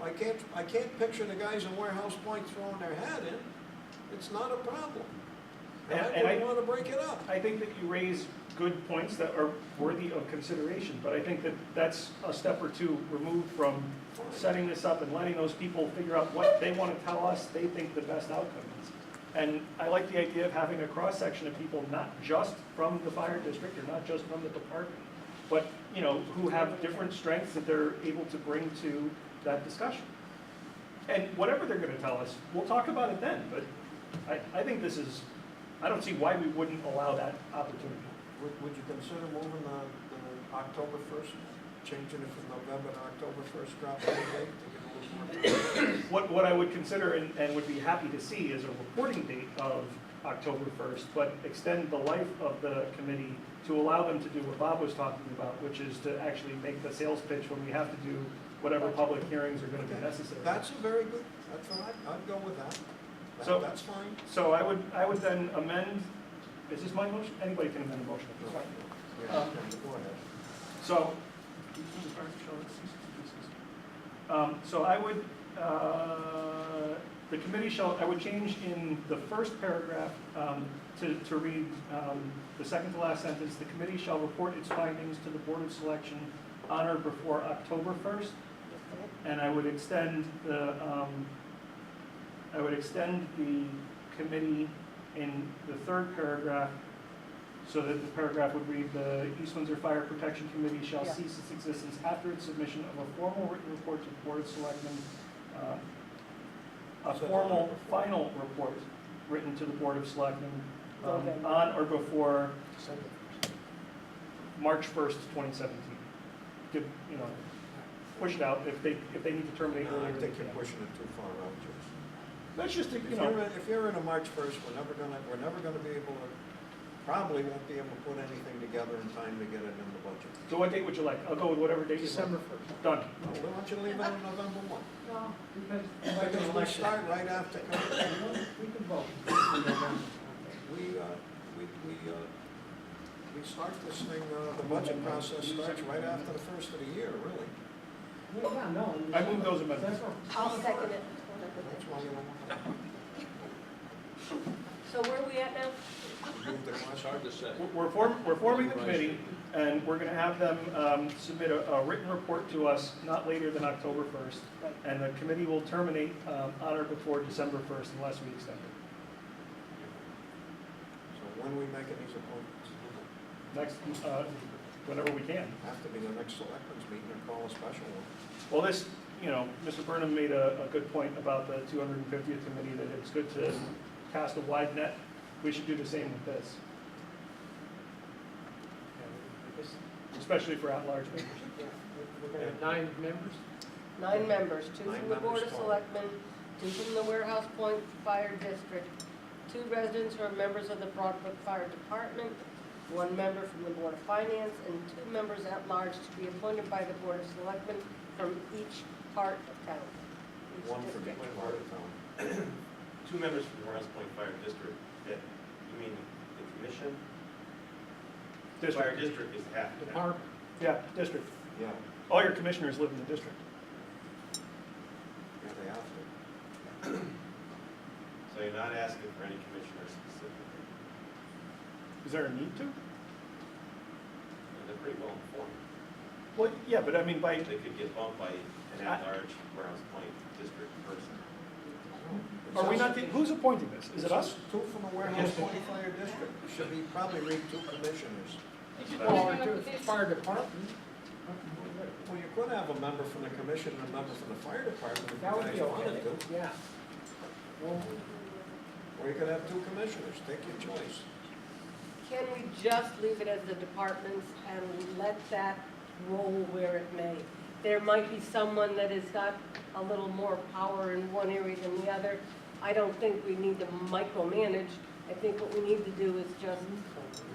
I can't picture the guys in Warehouse Point throwing their hat in. It's not a problem. And I And wouldn't wanna break it up. I think that you raise good points that are worthy of consideration, but I think that that's a step or two removed from setting this up and letting those people figure out what they want to tell us they think the best outcome is. And I like the idea of having a cross-section of people, not just from the fire district or not just from the department, but, you know, who have different strengths that they're able to bring to that discussion. And whatever they're going to tell us, we'll talk about it then, but I think this is, I don't see why we wouldn't allow that opportunity. Would you consider moving the October 1st, changing it from November to October 1st, dropping the date to get a little more? What I would consider and would be happy to see is a reporting date of October 1st, but extend the life of the committee to allow them to do what Bob was talking about, which is to actually make the sales pitch when we have to do whatever public hearings are going to be necessary. That's a very good, that's what I'd go with that. So- That's fine. So I would then amend, is this my motion? Anybody can amend a motion. It's fine. Yeah, go ahead. So, so I would, the committee shall, I would change in the first paragraph to read the second to last sentence, the committee shall report its findings to the Board of Selection on or before October 1st. And I would extend the committee in the third paragraph so that the paragraph would read, the East Windsor Fire Protection Committee shall Yeah. cease its existence after its submission of a formal written report to the Board of Selectmen, a formal final report written to the Board of Selectmen November. on or before March 1st, 2017. Give, you know, push it out if they need to terminate No, I earlier. think they you're can. pushing it too far out, Jason. That's just, If you know, you're in a March 1st, we're never gonna be able to, probably won't be able to put anything together in time to get it in the budget. so what date would you like? I'll go with whatever date you like. December 1st. Done. No, we want you to leave it on November 1. No, because. Because we start right after, We can vote. we start this thing, the budget process starts right after the first of the year, really. Yeah, no. I move those amendments. I'll second it. That's why you don't So where are we at now? move the question. Hard to say. We're forming the committee, and we're gonna have them submit a written report to us not later than October 1st. Right. And the committee will terminate on or before December 1st unless we extend it. when are we making these appointments? Next, whenever we can. Have to be the next selectmen's meeting or call a special one. Well, this, Mr. Burnham made a good point about the 250th committee, that it's good to cast a wide net. We should do the same with this, I guess, especially for at-large members. yeah, we're gonna have 9 members? 9 members, 2 9 from the Board of members total. Selectmen, 2 from the Warehouse Point Fire District, 2 residents who are members of the Broadbrook Fire Department, 1 member from the Board of Finance, and 2 members at large to be appointed by the Board of Selectmen from each part of town. each One for district. each part of town. 2 members from the Warehouse Point Fire District. Yeah, you mean the commission? Fire District, district is half the town. Department. yeah, district. Yeah, All your commissioners live in the district. yeah, they have to. So you're not asking for any commissioners specifically. Is there a need to? And they're pretty well informed. Well, yeah, but I mean, by, They could get bumped by an at-large Warehouse Point district person. are we not, who's appointing this? Is it us? 2 from the Warehouse Point Fire District. Should be probably read 2 commissioners. Well, it's fire department. Well, you could have a member from the commission and a member from the fire department if That you would be guys wanted okay, to. yeah. Well, Or you could have 2 commissioners, take your choice. Can we just leave it as the departments and let that roll where it may? There might be someone that has got a little more power in one area than the other. I don't think we need to micromanage. I think what we need to do is just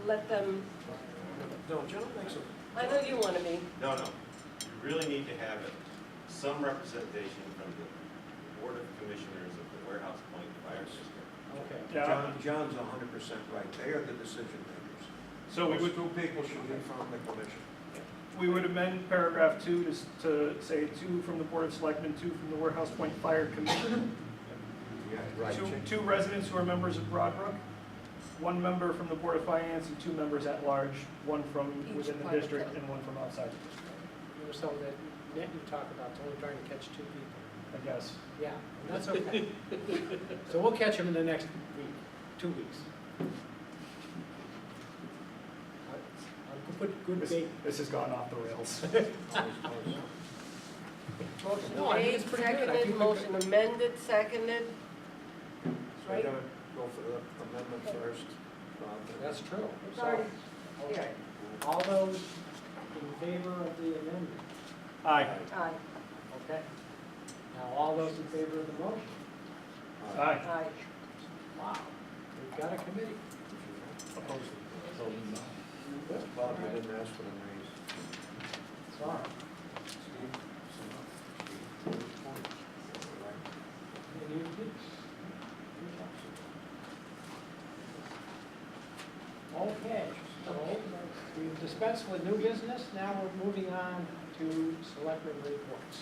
let them, No, John makes a, I know you want to be. No, no. You really need to have some representation from the Board of Commissioners of the Warehouse Point Fire District. okay. Yeah. John's 100% right. They are the decision makers. So we Those would, 2 people should be from the commission. we would amend paragraph 2 to say 2 from the Board of Selectmen, 2 from the Warehouse Point Fire Commission, Yeah, right. 2 residents who are members of Broadbrook, 1 member from the Board of Finance, and 2 members at large, 1 from Each within the part of district town. and 1 from outside the district, You know, so that net you talk about, it's only trying to catch 2 people. I guess. Yeah, that's okay. So we'll catch them in the next week, 2 weeks. I'll put good This, bait. this has gone off the rails. Motion No, I think made, it's pretty good. I seconded, think motion amended, seconded. So you're Right? gonna go for the amendment first. That's true. It's So, already okay. here. All those in favor of the amendment? Aye. Aye, Okay. Now, all those in favor of the motion? Aye. aye. Wow, we've got a committee. Opposed? Bob, you didn't ask for the names. Sorry. Steve? Steve? And you did. Okay, so we've dispensed with new business, now we're moving on to selectmen reports.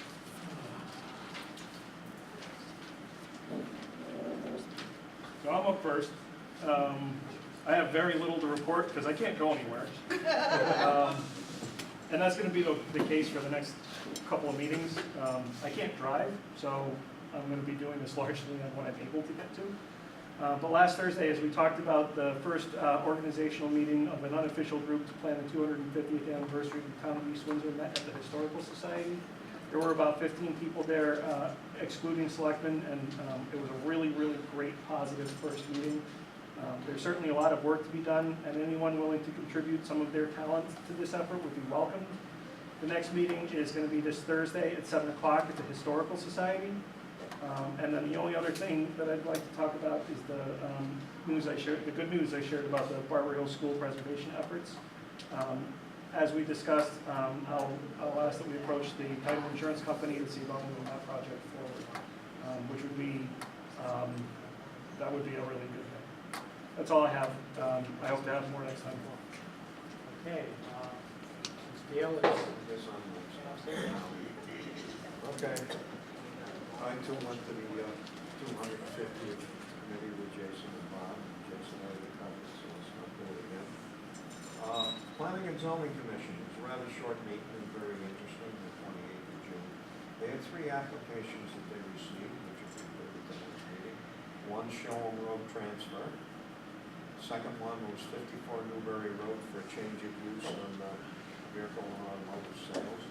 So I'm up first. I have very little to report because I can't go anywhere. And that's going to be the case for the next couple of meetings. I can't drive, so I'm going to be doing this largely on what I'm able to get to. But last Thursday, as we talked about, the first organizational meeting of an unofficial group to plan the 250th anniversary of the town of East Windsor met at the Historical Society. There were about 15 people there, excluding selectmen, and it was a really, really great, positive first meeting. There's certainly a lot of work to be done, and anyone willing to contribute some of their talent to this effort would be welcomed. The next meeting is going to be this Thursday at 7 o'clock at the Historical Society. And then the only other thing that I'd like to talk about is the the good news I shared about the Barber Hill School preservation efforts. As we discussed, I'll ask that we approach the title insurance company to see about moving that project forward, which would be, that would be a really good thing. That's all I have. I hope to have more next time. Okay, Ms. Gale is. This on the- Okay. I too went to the 250th committee with Jason and Bob. Jason already covered, so let's not do it again. Planning and Zoning Commission was a rather short meeting and very interesting, the 28th of June. They had 3 applications that they received, which will be good at the next meeting. One Showham Road transfer, Second one was 54 Newbury Road for a change of use on vehicle and automotive sales.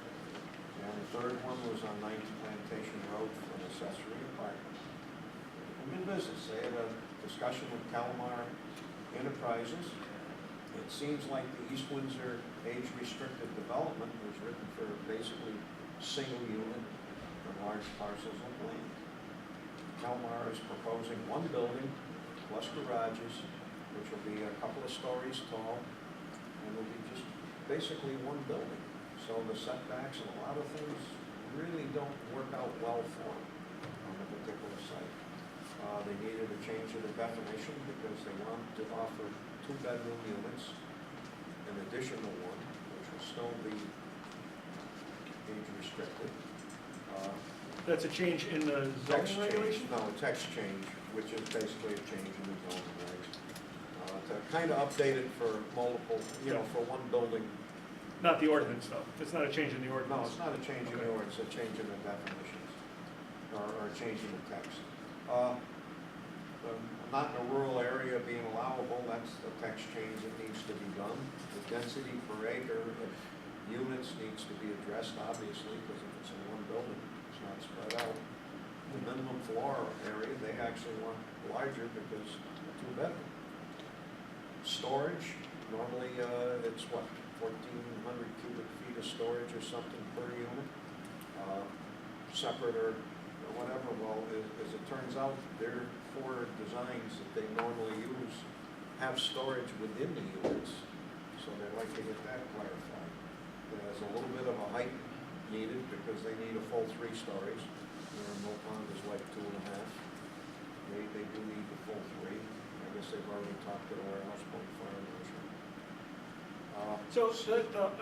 And the third one was on 9th Plantation Road for an accessory apartment. I'm in business. They had a discussion with Calamar Enterprises. It seems like the East Windsor age-restricted development was written for basically single unit and large parcels of land. Calamar is proposing one building plus garages, which will be a couple of stories tall, and will be just basically one building. So the setbacks and a lot of things really don't work out well for them on a particular site. They needed a change of the definition because they wanted to offer 2-bedroom units in addition to one, which will still be age restricted. That's a change in the Text zoning regulation? change, no, a text change, which is basically a change in the zoning regs. To kind of update it for multiple, for one building. Not the ordinance, though. It's not a change in the No, ordinance. it's not a change in the Okay. ordinance, it's a change in the definitions, or a change in the text. Not in a rural area being allowable, that's the text change that needs to be done. The density per acre of units needs to be addressed, obviously, because if it's in one building, it's not spread out. The minimum floor area, they actually want larger because 2-bedroom. Storage, normally it's what, 1,400 cubic feet of storage or something per unit. Separate or whatever, well, as it turns out, their 4 designs that they normally use have storage within the units, so they'd like to get that clarified. There's a little bit of a height needed because they need a full 3 stories. Their mill pond is like 2.5. They do need the full 3. I guess they've already talked to the warehouse point fire marshal.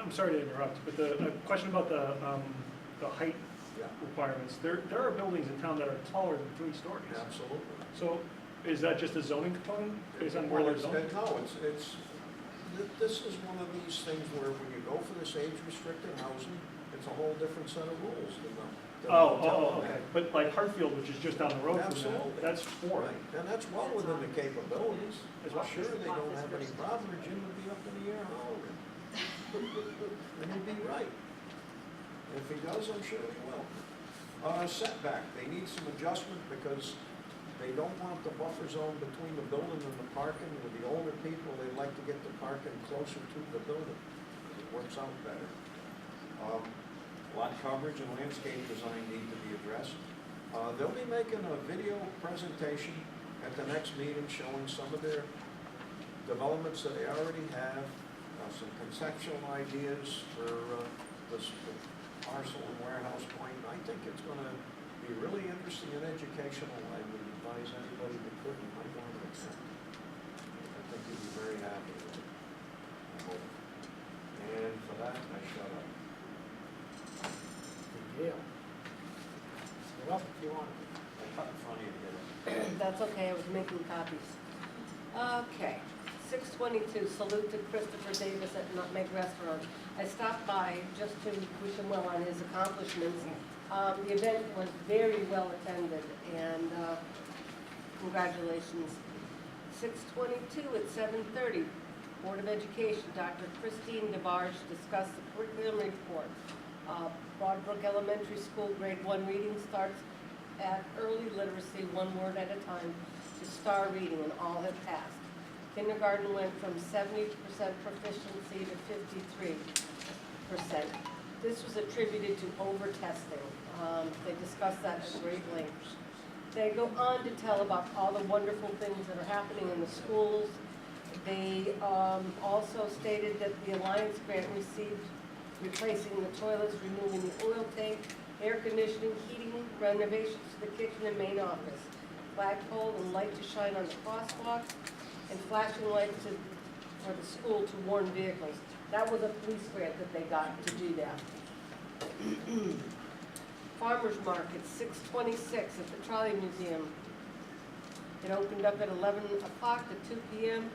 I'm sorry to interrupt, but the question about the height Yeah, requirements, there are buildings in town that are taller than 3 stories. absolutely. So is that just a zoning component based on where Well, they're zoned? No, this is one of these things where when you go for this age-restricted housing, it's a whole different set of rules than the Okay. But like Hartfield, which is just down the road from Absolutely. that, that's 4. Right, and that's well within the capabilities. As I'm well. sure they don't have any problem, or Jim would be up in the air hollering. And he'd be right. If he does, I'm sure he will. Setback, they need some adjustment because they don't want the buffer zone between the building and the parking. With the older people, they'd like to get the parking closer to the building. It works out better. Lot coverage and landscape design need to be addressed. They'll be making a video presentation at the next meeting showing some of their developments that they already have, some conceptual ideas for this parcel and warehouse point. I think it's going to be really interesting and educational. I would advise anybody that could and might want to attend. I think you'd be very happy with it. I hope. And for that, I shut up. Good deal. Well, if you want. I cut in front of you, Dennis. That's okay, I was making copies. Okay, 6:22, salute to Christopher Davis at Nutmeg Restaurant. I stopped by just to wish him well on his accomplishments. The event was very well attended, and congratulations. 6:22 at 7:30, Board of Education, Dr. Christine DeBarge discussed the curriculum report. Broadbrook Elementary School Grade 1 reading starts at early literacy, 1 word at a time, to star reading, and all have passed. Kindergarten went from 70% proficiency to 53%. This was attributed to over-testing. They discussed that at great length. They go on to tell about all the wonderful things that are happening in the schools. They also stated that the Alliance grant received replacing the toilets, removing the oil tank, air conditioning, heating, renovations to the kitchen and main office, flagpole and light to shine on the crosswalk, and flashing lights for the school to warn vehicles. That was a police grant that they got to do that. Farmers Market, 6:26 at the Trolley Museum. It opened up at 11 o'clock to 2 p.m.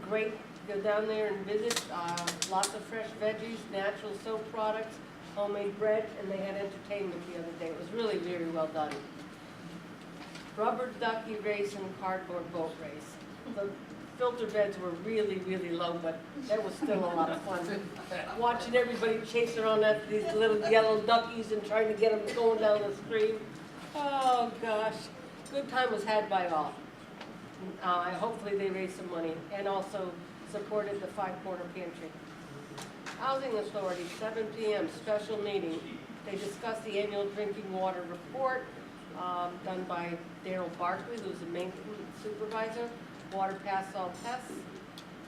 Great, go down there and visit. Lots of fresh veggies, natural soap products, homemade bread, and they had entertainment the other day. It was really very well done. Rubber ducky race and cardboard boat race. The filter beds were really, really low, but that was still a lot of fun. Watching everybody chase around after these little yellow duckies and trying to get them going down the stream. Oh, gosh. Good time was had by all. Hopefully they raised some money and also supported the 5-corner pantry. Housing Authority, 7 p.m., special meeting. They discussed the annual drinking water report done by Daryl Barkley, who's the maintenance supervisor. Water pass all tests.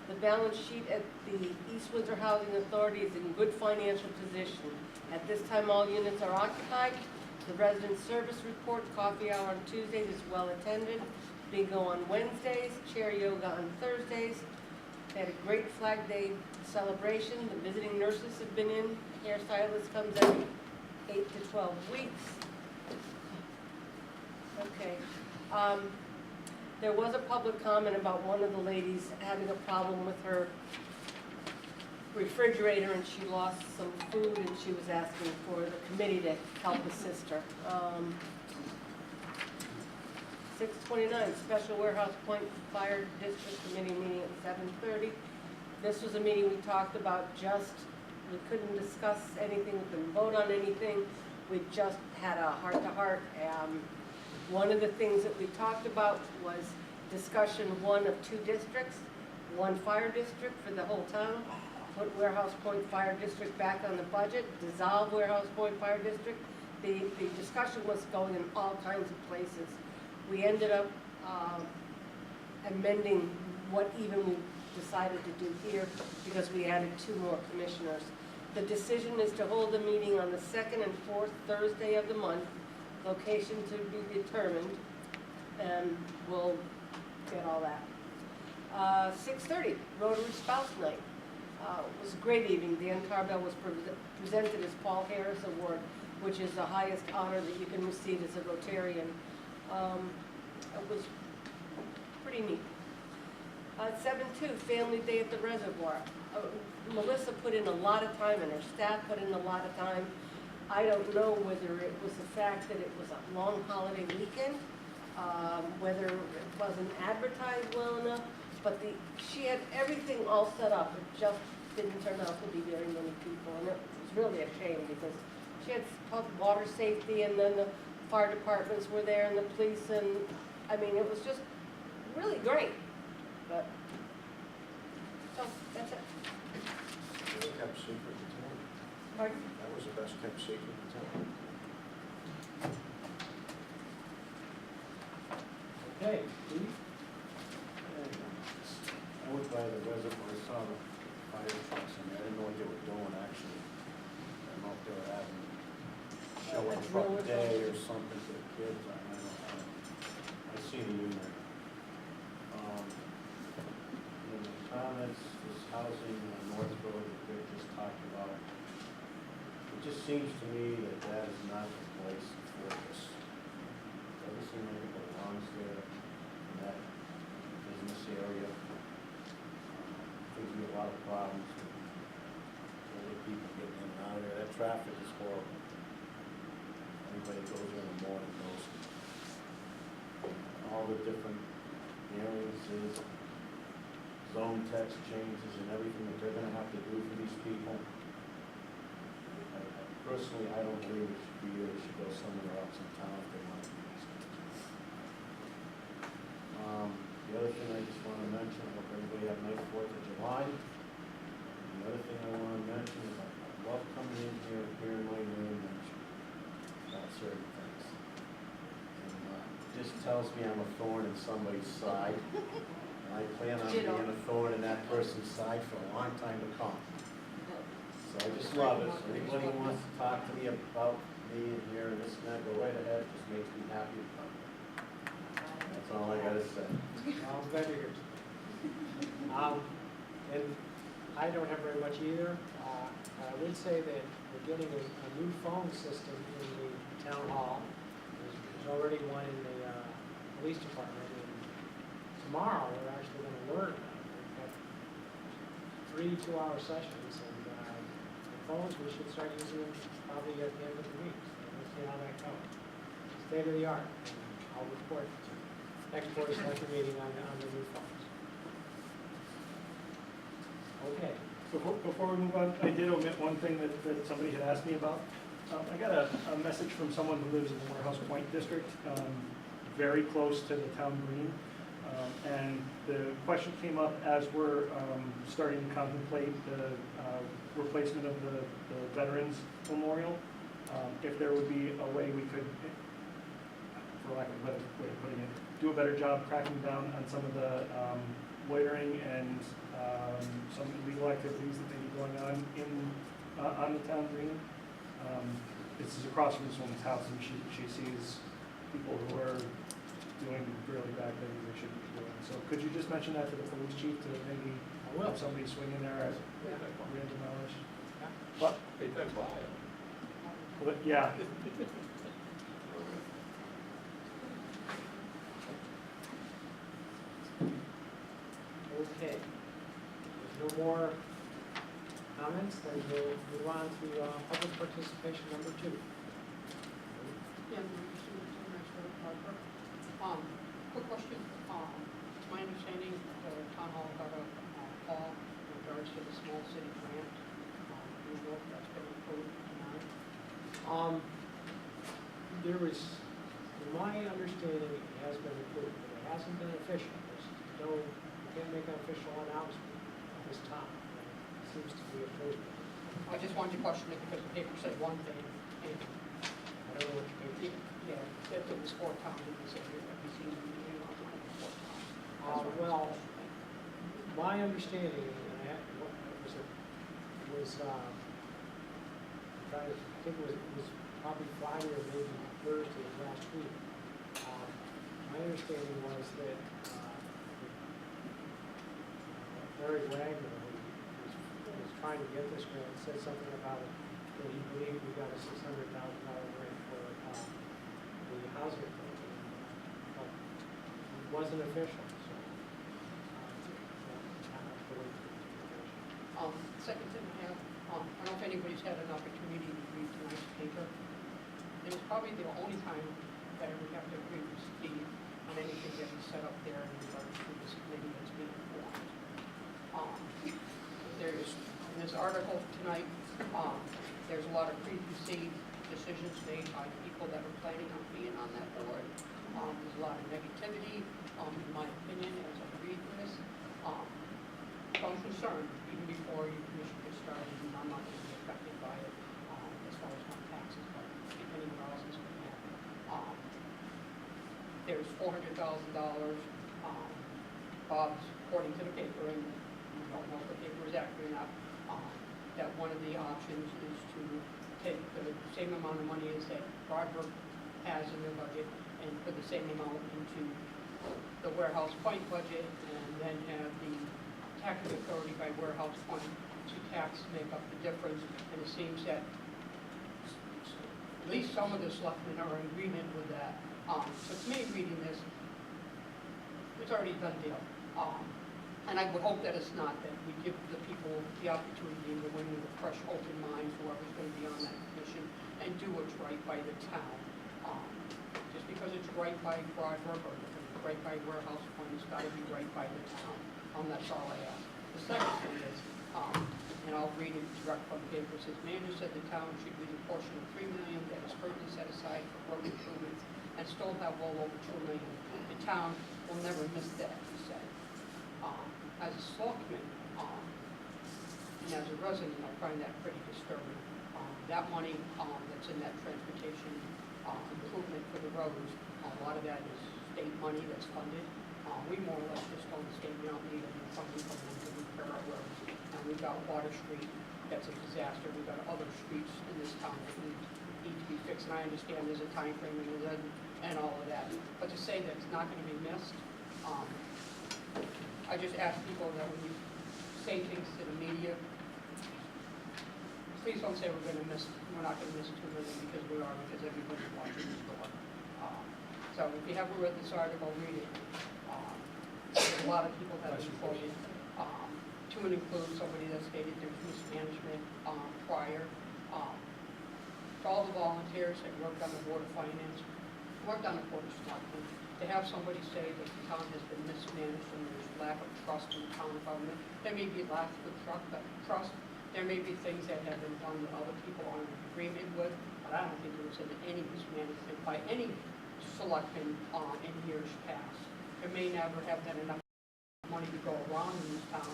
The balance sheet at the East Windsor Housing Authority is in good financial position. At this time, all units are occupied. The resident service report, coffee hour on Tuesdays is well attended. Bingo on Wednesdays, chair yoga on Thursdays. They had a great Flag Day celebration. The visiting nurses have been in. Hairstylist comes every 8 to 12 weeks. Okay. There was a public comment about one of the ladies having a problem with her refrigerator, and she lost some food, and she was asking for the committee to help assist her. 6:29, Special Warehouse Point Fire District Committee meeting at 7:30. This was a meeting we talked about we couldn't discuss anything, we couldn't vote on anything. We just had a heart-to-heart. One of the things that we talked about was discussion one of 2 districts, 1 fire district for the whole town, put Warehouse Point Fire District back on the budget, dissolve Warehouse Point Fire District. The discussion was going in all kinds of places. We ended up amending what even we decided to do here because we added 2 more commissioners. The decision is to hold a meeting on the 2nd and 4th Thursday of the month, location to be determined, and we'll get all that. 6:30, Rotary Spouse Night. It was a great evening. Dan Tarbell was presented as Paul Harris Award, which is the highest honor that you can receive as a Rotarian. It was pretty neat. 7:2, Family Day at the Reservoir. Melissa put in a lot of time, and her staff put in a lot of time. I don't know whether it was the fact that it was a long holiday weekend, whether it wasn't advertised well enough, but she had everything all set up. It just didn't turn out to be very many people, and it was really a shame because she had water safety, and then the fire departments were there, and the police, and I mean, it was just really great. But so that's it. It was kept secret in town. Pardon? That was the best kept secret in town. Okay, Steve? I went by the reservoir, I saw the fire trucks in there, I didn't know what they were doing actually. I don't know if they were having show A and drill or truck day something? or something for the kids, I don't know. I seen the unit. In the comments, this housing on North Road that Rick just talked about, it just seems to me that that is not the place for this. Doesn't seem like it belongs there in that business area. There's gonna be a lot of problems with older people getting in and out of there. That traffic is horrible. Anybody that goes there in the morning knows all the different variances, zone text changes and everything that they're gonna have to do for these people. Personally, I don't believe it should be here. It should go somewhere else in town if they want to do these things. The other thing I just want to mention, I hope everybody had a nice 4th of July. The other thing I want to mention is I love coming in here and hearing my name mentioned about certain things. And it just tells me I'm a thorn in somebody's side. And I plan on being a thorn in that person's side for a long time to come. So I just love it. So anybody who wants to talk to me about me and here and this and that, go right ahead. It just makes me happy to come. That's all I gotta say. I'm glad you're here. And I don't have very much either. I would say that we're getting a new phone system in the town hall. There's already one in the police department. And tomorrow, we're actually going to learn about it. We've got 3 2-hour sessions, and the phones, we should start using them probably at the end of the week. So we'll see how that goes. State of the art. And I'll report to next board of select meeting on the new phones. Okay. Before we move on, I did omit one thing that somebody had asked me about. I got a message from someone who lives in the Warehouse Point district, very close to the town green. And the question came up as we're starting to contemplate the replacement of the Veterans Memorial. If there would be a way we could, for lack of a better way of putting it, do a better job cracking down on some of the loitering and some illegal activities that may be going on on the town green. This is across from this woman's house, and she sees people who are doing really bad things they shouldn't be doing. So could you just mention that to the police chief to maybe will. have somebody swing in there at Yeah. random hours? Yeah. But, Hey, that's why. yeah, Okay. There's no more comments, then we'll move on to public participation number 2. Yeah, Barber. Quick question. It's my understanding the town hall got a call in regards to the small city grant. Do you know if that's been approved tonight? There is, in my understanding, it has been approved, but it hasn't been official. There's no, you can't make an official announcement at this time. It seems to be approved. I just wanted to question it because the paper said one thing, and I don't know what you think. yeah, that it was 4 towns in this area that we seem to be doing on 4 towns. Well, my understanding, and I think it was probably Friday or maybe Thursday of last week. My understanding was that Larry Wagner, who was trying to get this grant, said something about it, that he believed we got a $600,000 grant for the housing program. But it wasn't official, so. Second thing I have, I don't know if anybody's had an opportunity to read tonight's paper. It was probably the only time that I would have to agree with Steve on anything that he set up there in regards to this committee that's being formed. There's, in this article tonight, there's a lot of preconceived decisions made by people that are planning on being on that board. There's a lot of negativity, in my opinion, as I read this. So I'm concerned, even before your commission gets started, and I'm not going to be affected by it as far as my taxes, but if anyone else is going to happen. There's $400,000, Bob's, according to the paper, and we don't know if the paper is accurate or not, that one of the options is to take the same amount of money as that Barber has in their budget and put the same amount into the Warehouse Point budget, and then have the taxing authority by Warehouse Point to tax make up the difference. And it seems that at least some of the selectmen are in agreement with that. So to me, reading this, it's already a done deal. And I would hope that it's not, that we give the people the opportunity to win with a fresh, open mind, whoever's going to be on that commission, and do what's right by the town. Just because it's right by Barber, or it's right by Warehouse Point, it's got to be right by the town. That's all I ask. The second thing is, and I'll read it direct from the paper, it says, manager said the town should use a portion of $3 million that is currently set aside for road improvements and still have well over $2 million. The town will never miss that, he said. As a selectman, and as a resident, I find that pretty disturbing. That money that's in that transportation improvement for the roads, a lot of that is state money that's funded. We more or less just don't state, we don't need any funding from them to repair our roads. And we've got Water Street, that's a disaster. We've got other streets in this town that need to be fixed. And I understand there's a time frame and all of that. But to say that it's not going to be missed, I just ask people that when you say things to the media, please don't say we're not going to miss $2 million, because we are, because everybody's watching this door. So if you haven't read this article, read it. There's a lot of people that have been quoted, to include somebody that stated there's mismanagement prior. To all the volunteers that worked on the Board of Finance, worked on the Board of Selectmen, to have somebody say that the town has been mismanaged and there's lack of trust in the town government, there may be lack of trust, there may be things that have been done that other people aren't in agreement with, but I don't think there was any mismanagement by any selectmen in years past. There may never have been enough money to go around in this town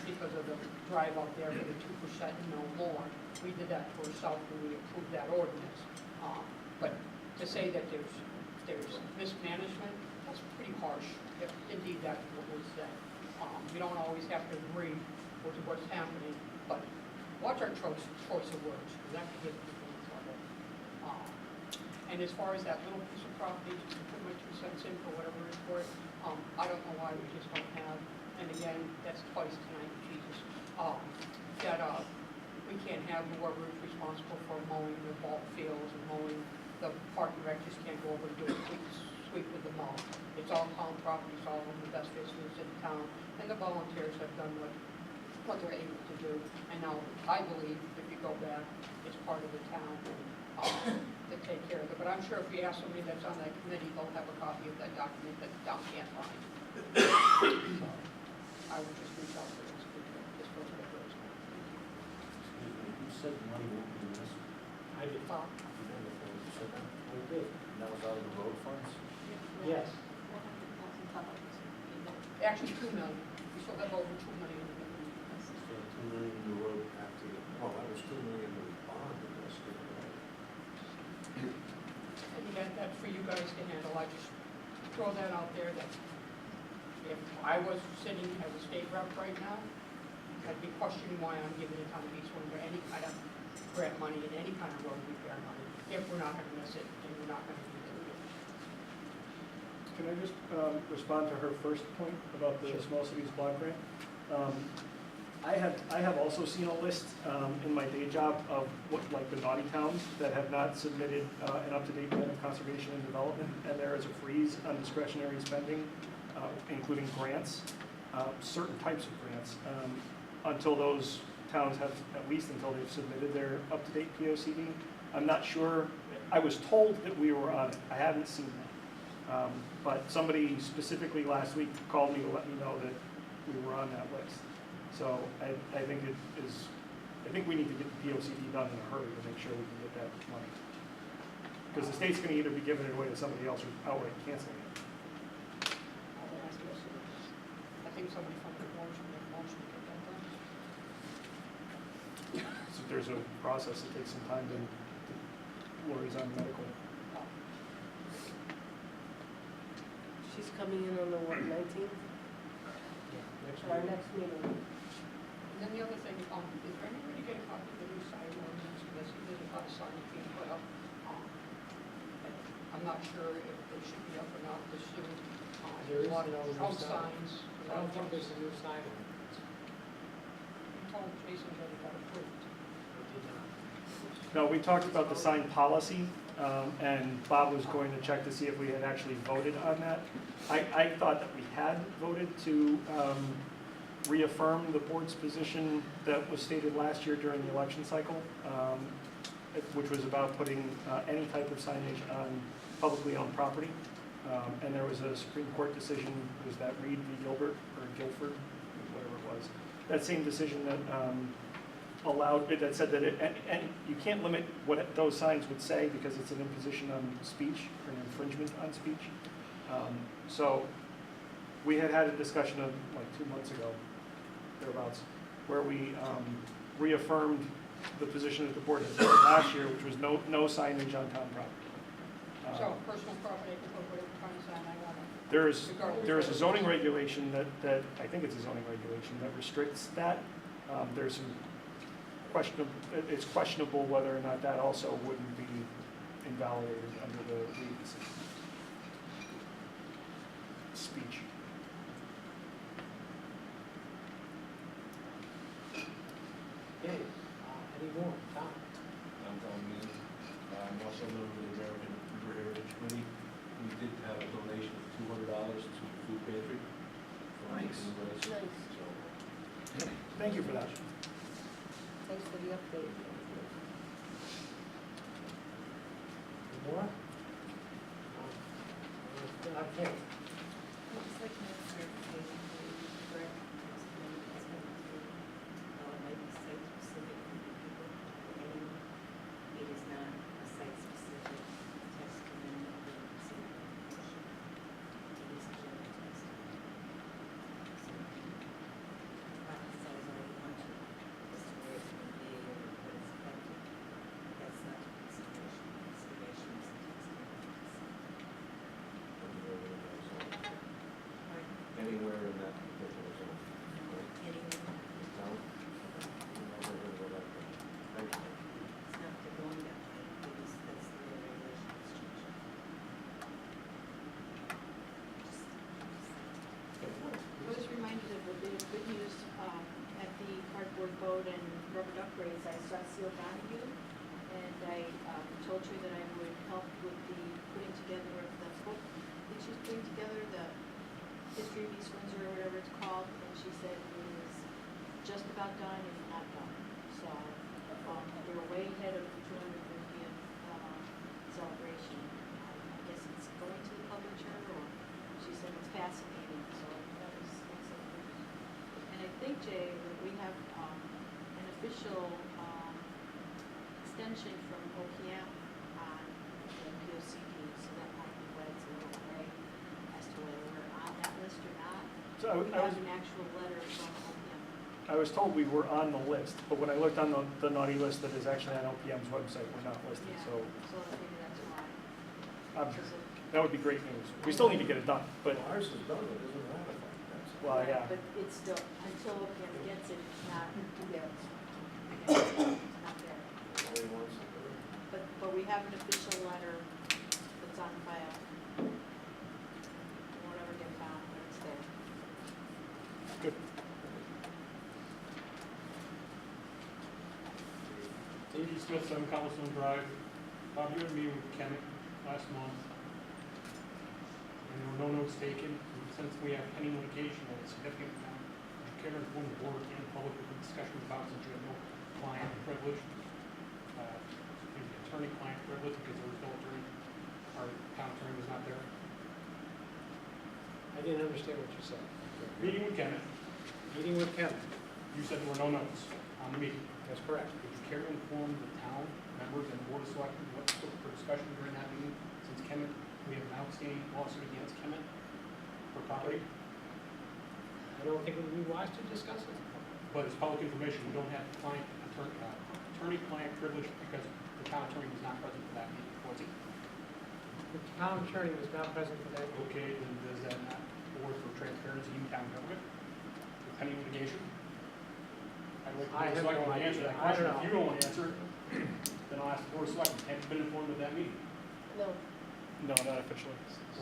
because of the drive out there for the 2% and no more. We did that to ourselves when we approved that ordinance. But to say that there's mismanagement, that's pretty harsh, if indeed that's what we say. We don't always have to agree with what's happening, but watch our choice of words, because that can get people in trouble. And as far as that little piece of property, just to put my 2 cents in for whatever it's worth, I don't know why we just don't have, and again, that's twice tonight, Jesus, we can't have whoever is responsible for mowing the ball fields and mowing the park and rec just can't go over and do a sweep with the mow. It's all town property, it's all in the best business in town, and the volunteers have done what they're able to do. And now, I believe, if you go back, it's part of the town to take care of it. But I'm sure if you ask somebody that's on that committee, they'll have a copy of that document that the town can't find. So, I would just reach out to this people, just for the first one. Excuse me, you said money won't be missed. I did. You said that? I did. And that was out of the road funds? Yes. Actually, 2 million. We still have over 2 million. So 2 million in the road after the, Well, that was $2 million in the bond invested, right? And again, that's for you guys to handle. I just throw that out there that if I was sitting as a state rep right now, I'd be questioning why I'm giving the town of East Windsor any kind of grant money and any kind of road repair money if we're not gonna miss it and we're not gonna use it. Can I just respond to her first point about the Small Cities Block Grant? I have also seen a list in my day job of what, like the naughty towns that have not submitted an up-to-date plan of conservation and development, and there is a freeze on discretionary spending, including grants, certain types of grants, until those towns have, at least until they've submitted their up-to-date POCD. I'm not sure, I was told that we were on it, I haven't seen that. But somebody specifically last week called me to let me know that we were on that list. So I think it is, I think we need to get the POCD done in a hurry to make sure we can get that money. Because the state's gonna either be giving it away to somebody else or outright canceling it. I think somebody from the board should make a motion to get that done. So there's a process that takes some time to Lori's on medical. She's coming in on the what, 19th? Our next meeting. And then the other thing, is there any way to get a copy of the new sign ordinance? Because there's a lot of signs being put up. I'm not sure if they should be up or not this soon. There is There's a lot no of new Trump sign. signs. I don't think there's a new sign on it. You told Jason that it got approved. It did not. No, we talked about the sign policy, and Bob was going to check to see if we had actually voted on that. I thought that we had voted to reaffirm the board's position that was stated last year during the election cycle, which was about putting any type of signage on publicly owned property. And there was a Supreme Court decision, was that Reed v. Gilbert, or Guilford, whatever it was. That same decision that allowed, that said that and you can't limit what those signs would say because it's an imposition on speech, or an infringement on speech. So we had a discussion of like 2 months ago, thereabouts, where we reaffirmed the position that the board had taken last year, which was no signage on town property. So personal property, I can put whatever kind of sign I want. There is a zoning regulation that I think it's a zoning regulation that restricts that. There's some it's questionable whether or not that also wouldn't be invalidated under the Reed decision. Speech. Okay, any more? Tom? I'm telling you, I'm also a member of the American River Heritage Committee. We did have a donation of $200 to the food pantry. Nice. Nice. So, Thank you for that. Thanks for the update. Any more? Okay. I'd just like to make a clarification, please, correct, it's been through, it might be site specific for the people, any, it is not a site specific test amendment that we consider application. It is a general test. So, process I was already on to, as to where it's going to be or what it's affected, that's not the consideration, consideration is the test amendment. Anywhere in that particular zone, right? Anyway, In town? Never heard of that. Thank you. it's not the going that way, it is, that's the way regulations change. I was reminded of a bit of good news at the cardboard boat and rubber duck race. I saw Seal Donahue, and I told her that I would help with the putting together of the book that she's putting together, the History of East Windsor, or whatever it's called, and she said it is just about done, if not done. So they're way ahead of the 250th celebration. I guess it's going to the publisher, or she said it's fascinating, so that was excellent news. And I think, Jay, that we have an official extension from OPM on the POCD, so that might be why it's a little vague as to whether we're on that list or not. So We have an actual letter from OPM. I was told we were on the list, but when I looked on the naughty list that is actually on OPM's website, we're not listed, Yeah, so so maybe that's why. sure. Because of- That would be great news. We still need to get it done, but, Well, ours is done, it isn't ratified, that's. well, yeah. But it's still, until OPM gets it, it's not, it's not there. Nobody wants to do it. But we have an official letter that's on file. It won't ever get found, but it's there. Good. Davey Smith, 7 Cobblestone Drive. Bob, you had a meeting with Kemet last month, and there were no notes taken. And since we have pending litigation of a significant amount, would you care to inform the board and the public of the discussion about, since you have no client privilege, attorney-client privilege, because there was no attorney, our town attorney was not there. I didn't understand what you said. Meeting with Kemet, Meeting with Kevin, you said there were no notes on the meeting. that's correct. Would you care to inform the town members and board of selectmen what took for discussion during that meeting? Since Kemet, we have an outstanding lawsuit against Kemet for property, I don't think it would be wise to discuss it. but it's public information. We don't have attorney-client privilege because the town attorney was not present for that meeting, was he? The town attorney was not present for that. Okay, then does that not board for transparency in town government? For pending litigation? I'd like I the have board of no selectmen to answer idea. that I question. don't If you don't want to answer it, then I'll ask the board of selectmen. Have you been informed of that meeting? No, No, not officially.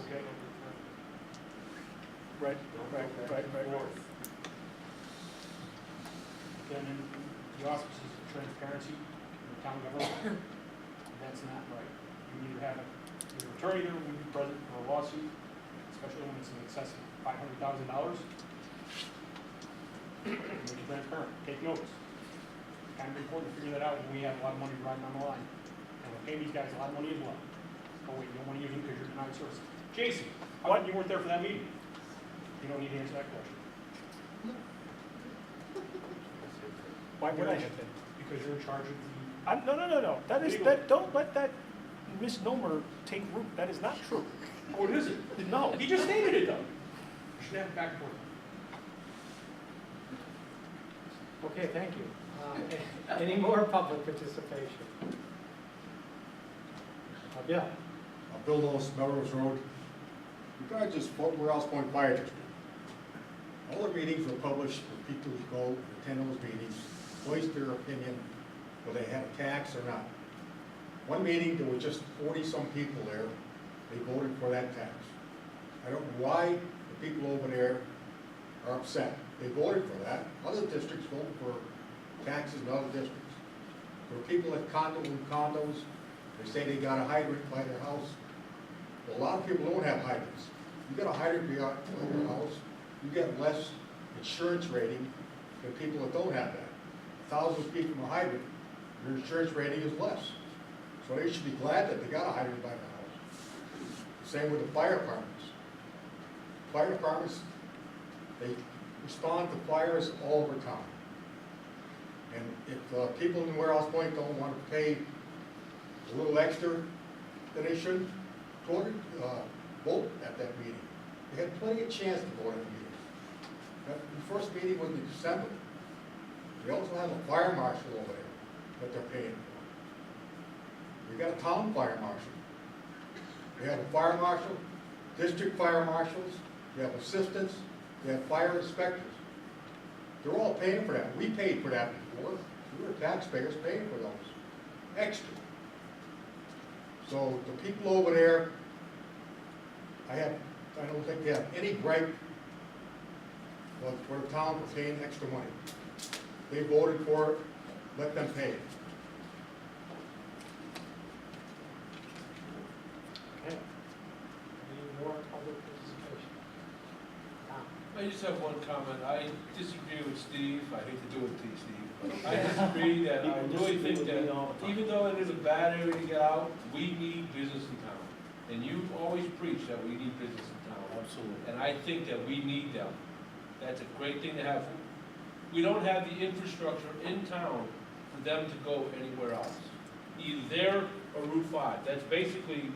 Okay. Right, right. Then in the auspices of transparency in the town government, that's not right. You either have your attorney there will be present for a lawsuit, especially when it's in excess of $500,000. Make it transparent, take notice. Kind of important to figure that out when we have a lot of money riding on the line. And we're paying these guys a lot of money as well. Oh wait, you don't want to use them because you're denied service. Jason, how come you weren't there for that meeting? You don't need to answer that question. Why would I have been? Because you're in charge of the No. Don't let that misnomer take root. That is not true. Oh, it isn't? No. He just stated it though. You should have it back and forth. Okay, thank you. Any more public participation? Bill? Bill Lewis, Melrose Road. Regarding Fort Morales Point Fire District. All the meetings were published for people to go and attend those meetings, voice their opinion, whether they had a tax or not. One meeting, there were just 40-some people there. They voted for that tax. I don't know why the people over there are upset. They voted for that. Other districts vote for taxes in other districts. There are people that condos, they say they got a hydrant by their house. Well, a lot of people don't have hydrants. You got a hydrant by your house, you get less insurance rating than people that don't have that. 1,000 feet from a hydrant, your insurance rating is less. So they should be glad that they got a hydrant by their house. Same with the fire departments. fire departments, they respond to fires all over town. And if people in Warehouse Point don't want to pay a little extra, then they shouldn't vote at that meeting. They had plenty of chance to vote at the meeting. The first meeting was in December. We also have a fire marshal over there that they're paying for. We got a town fire marshal. We have a fire marshal, district fire marshals, we have assistants, we have fire inspectors. They're all paying for that. We paid for that before. We were taxpayers paying for those extra. So the people over there, I don't think they have any gripe for the town for paying extra money. They voted for it, let them pay it. Okay. Any more public participation? Tom? I just have one comment. I disagree with Steve. I hate to do it to you, Steve. But I disagree that I really think that even though it is a bad area to get out, we need business in town. And you've always preached that we need business in town. Absolutely. And I think that we need them. That's a great thing to have. We don't have the infrastructure in town for them to go anywhere else. Either there or Route 5. That's basically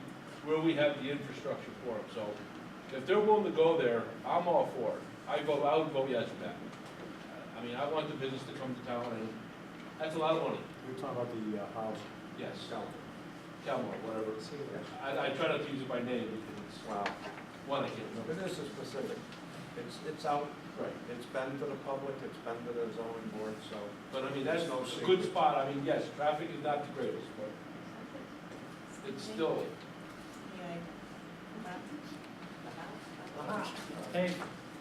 where we have the infrastructure for them. So if they're willing to go there, I'm all for it. I would vote yes for that. I mean, I want the business to come to town, and that's a lot of money. We're talking about the house. Yes. Calmar, whatever. I try not to use it by name because it's, Wow. one, I can't remember. But this is specific. It's out, Right. it's been to the public, it's been to the zoning board, so. But I mean, that's There's no a good secret. spot. I mean, yes, traffic is not the greatest, but it's still, May I come back? Hey,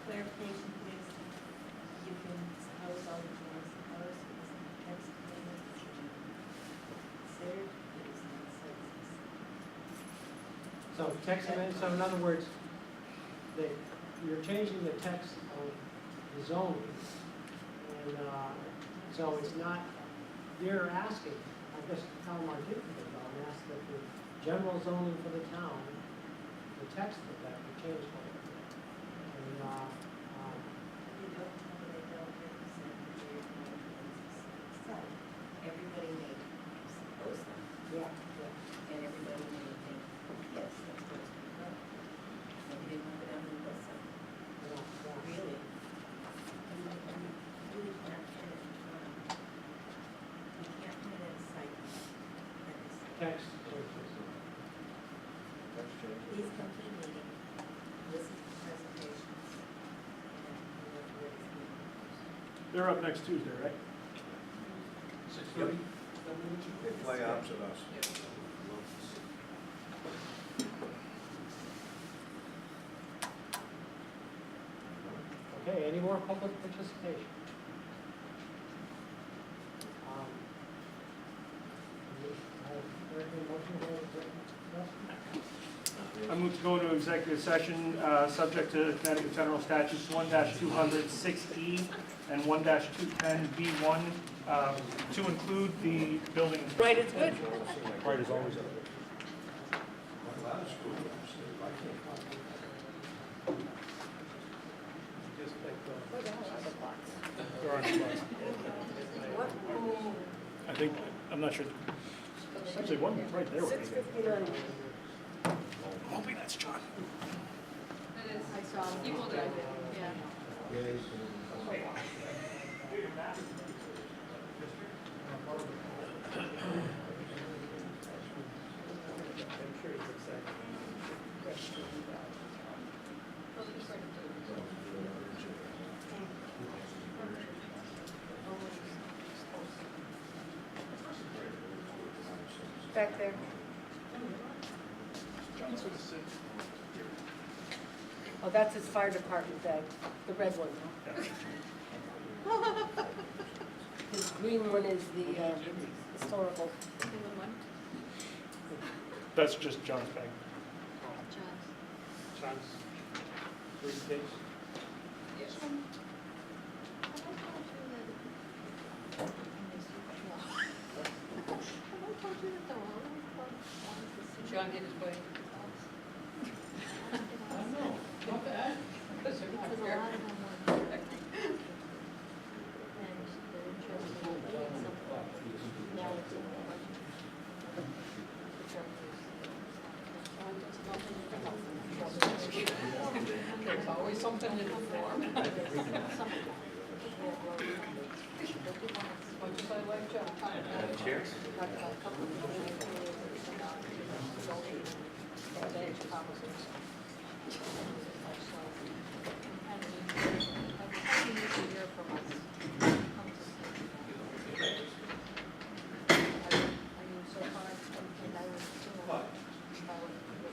Clarification, please. You can suppose all that you want to suppose, because the text amendment is considered, it is not substance. so text amendment, so in other words, you're changing the text of the zoning. And, so it's not, you're asking, I guess Calmar did think about and asked that the general zoning for the town, the text of that be changed. And, If you don't cover, they don't represent the area of so everybody may suppose them, yeah, and everybody may think, yes, that's what's going to go. Maybe they move it down and go some, really. You really can't put it, you can't put it in a site that is, text changes. That's changed. please come to the meeting, listen to the presentations, and what is being. They're up next Tuesday, right? 6:30? They play opposite us. Okay, any more public participation? I move to go into executive session, subject to Connecticut General Statutes 1-206E and 1-210B1, to include the building. Right, it's good. Right, as always. I think, I'm not sure. Actually, one right there. 6:59. I'm hoping that's John. I saw people drive it, yeah. Back there. Oh, that's his fire department bag, the red one. His green one is the historical. That's just John's bag. John's briefcase. John did his way. I don't know, not bad. into the form. Much as I like John. Cheers.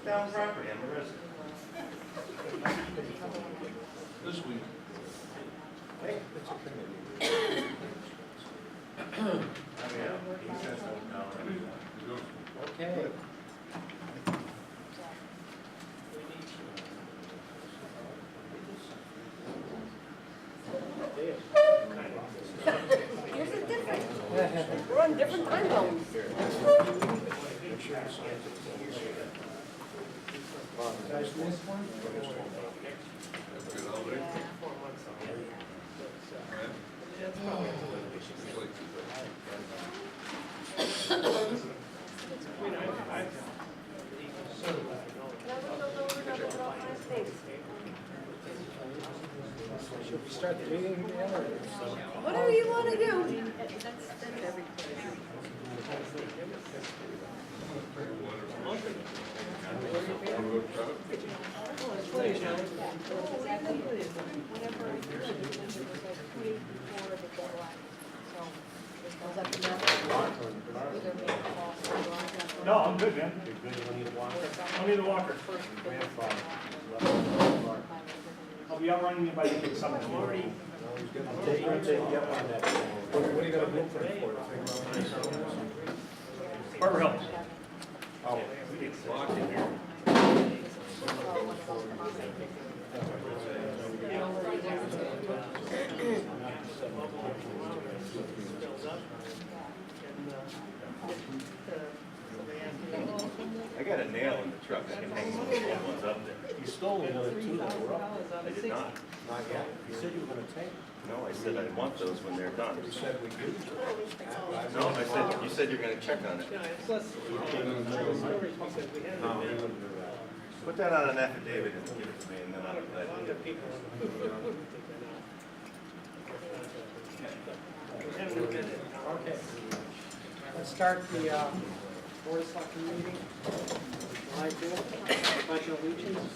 Town property, I'm a resident. This week. It's a committee. Oh, yeah. He says so now. Okay. Here's a different, we're on different time zones. Guys, miss one? Should we start the meeting again, or? Whatever you want to do. No, I'm good, man. I need a walker. I'll be out running it by the end of the summer. What are you gonna do for it? Barber Hill. Oh. I got a nail in the truck, I can hang one of the ones up there. You stole another two that were up. I did not. Not yet. You said you were gonna take. No, I said I want those when they're done. You said we do. No, I said, you said you're gonna check on it. No, we wouldn't do that. Put that on an affidavit and give it to me, and then I'll let you. Okay. Let's start the Board of Selectmen meeting. July 5th, pledge of allegiance.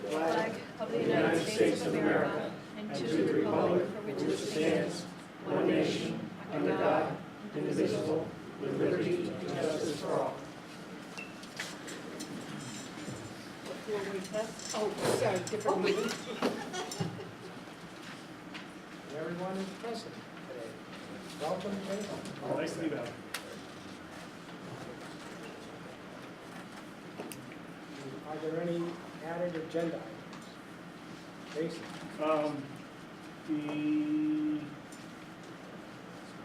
Flag of the United States of America and to the republic for which it stands, one nation, under God, indivisible, with liberty and justice for all. Oh, sorry, different meeting. Everyone is present today. Welcome, Jason. Oh, nice to be back. Are there any added agenda items? Jason?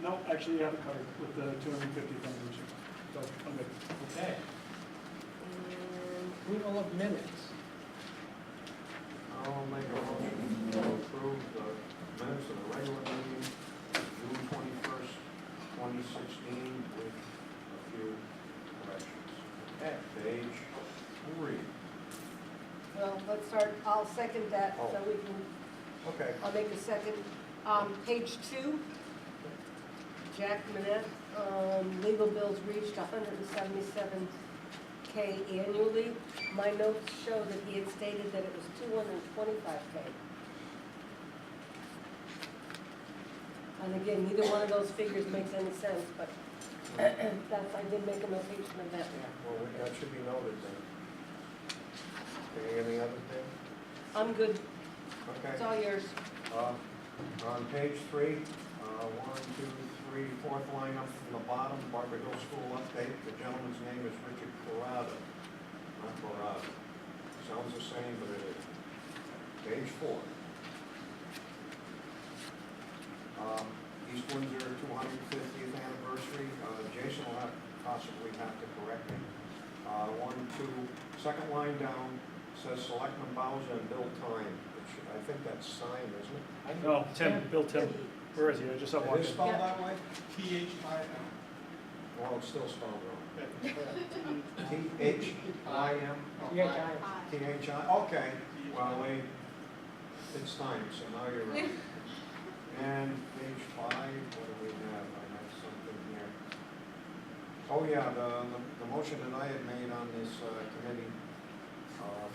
No, actually, you have it covered with the 250th anniversary. So, I'm good. Okay. Approval of minutes. I'll make a motion to approve the minutes of the regular meeting, June 21st, 2016, with a few corrections. Okay. Page 3. Well, let's start, I'll second that, so we can, Okay. I'll make a second. Page 2, Jack Manette, legal bills reached 177K annually. My notes show that he had stated that it was 225K. And again, neither one of those figures makes any sense, but that's, I did make a notation of that. Well, that should be noted then. Any other thing? I'm good, Okay. it's all yours. On page 3, 1, 2, 3, fourth line up from the bottom, Barber Hill School update. The gentleman's name is Richard Corrado, not Corrado. Sounds the same, but it is. Page 4. East Windsor 250th anniversary. Jason will possibly have to correct me. 1, 2, second line down says Selectmen Bowser and Bill Time, which I think that's signed, isn't it? No, Tim, Bill Tim. Where is he? I just saw It one. is spelled that way? T-H-I-M. Well, it's still spelled wrong. T-H-I-M? Yeah, T-H-I, okay. Well, It's time, so now you're on. And page 5, what do we have? I have something here. Oh, yeah, the motion that I had made on this committee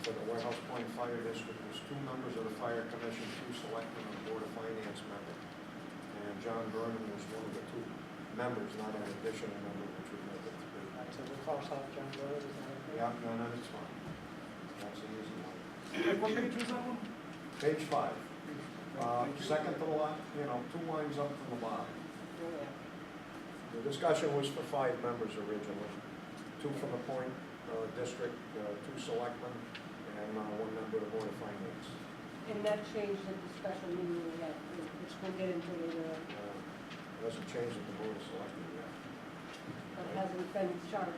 for the Warehouse Point Fire District was 2 members of the Fire Commission, 2 selectmen, and a Board of Finance member. And John Vernon was one of the 2 members, not an additional member, which would make it 3. All right, so we'll cross off John Burrows, is that okay? Yeah, no, that's fine. That's an easy one. What page was that one? Page 5. Second to the left, 2 lines up from the bottom. Yeah. The discussion was for 5 members originally, 2 from the Point District, 2 selectmen, and 1 member of the Board of Finance. And that changed at the special meeting we had, which we'll get into later, It hasn't changed at the Board of Selectmen yet. but hasn't been charged.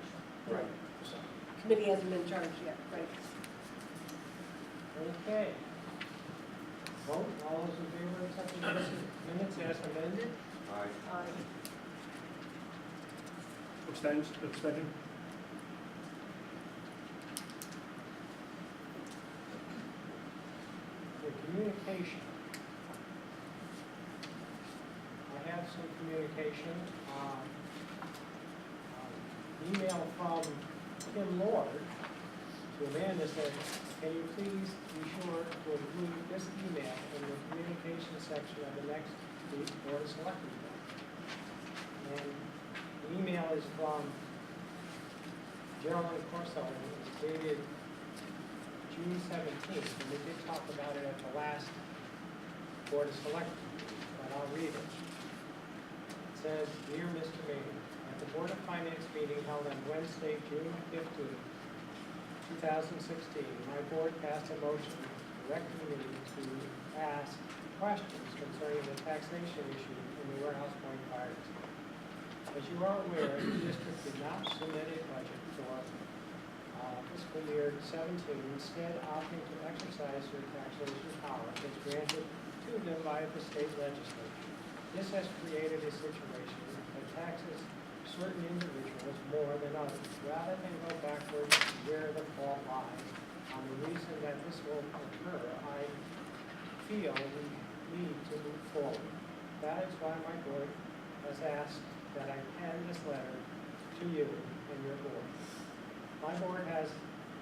Right. So, Committee hasn't been charged yet, right? Okay. Vote, all those in favor of accepting the minutes as amended? Aye. Abstention? The communication. I have some communication. Email from Kim Lord to Amanda said, can you please be sure to include this email in the communication section of the next week's Board of Selectmen meeting? And the email is from Geraldine Corso, and it was dated June 17th, and we did talk about it at the last Board of Selectmen meeting, but I'll read it. It says, Dear Mr. Mayor, at the Board of Finance meeting held on Wednesday, June 15th, 2016, my board passed a motion directing me to ask questions concerning the taxation issue in the Warehouse Point Fire District. As you are aware, the district did not submit a budget for fiscal year 17, instead opting to exercise their taxation power as granted to them by the state legislature. This has created a situation that taxes certain individuals more than others, rather than go backwards to where the fault lies. On the reason that this will occur, I feel we need to move forward. That is why my board has asked that I pen this letter to you and your board. My board has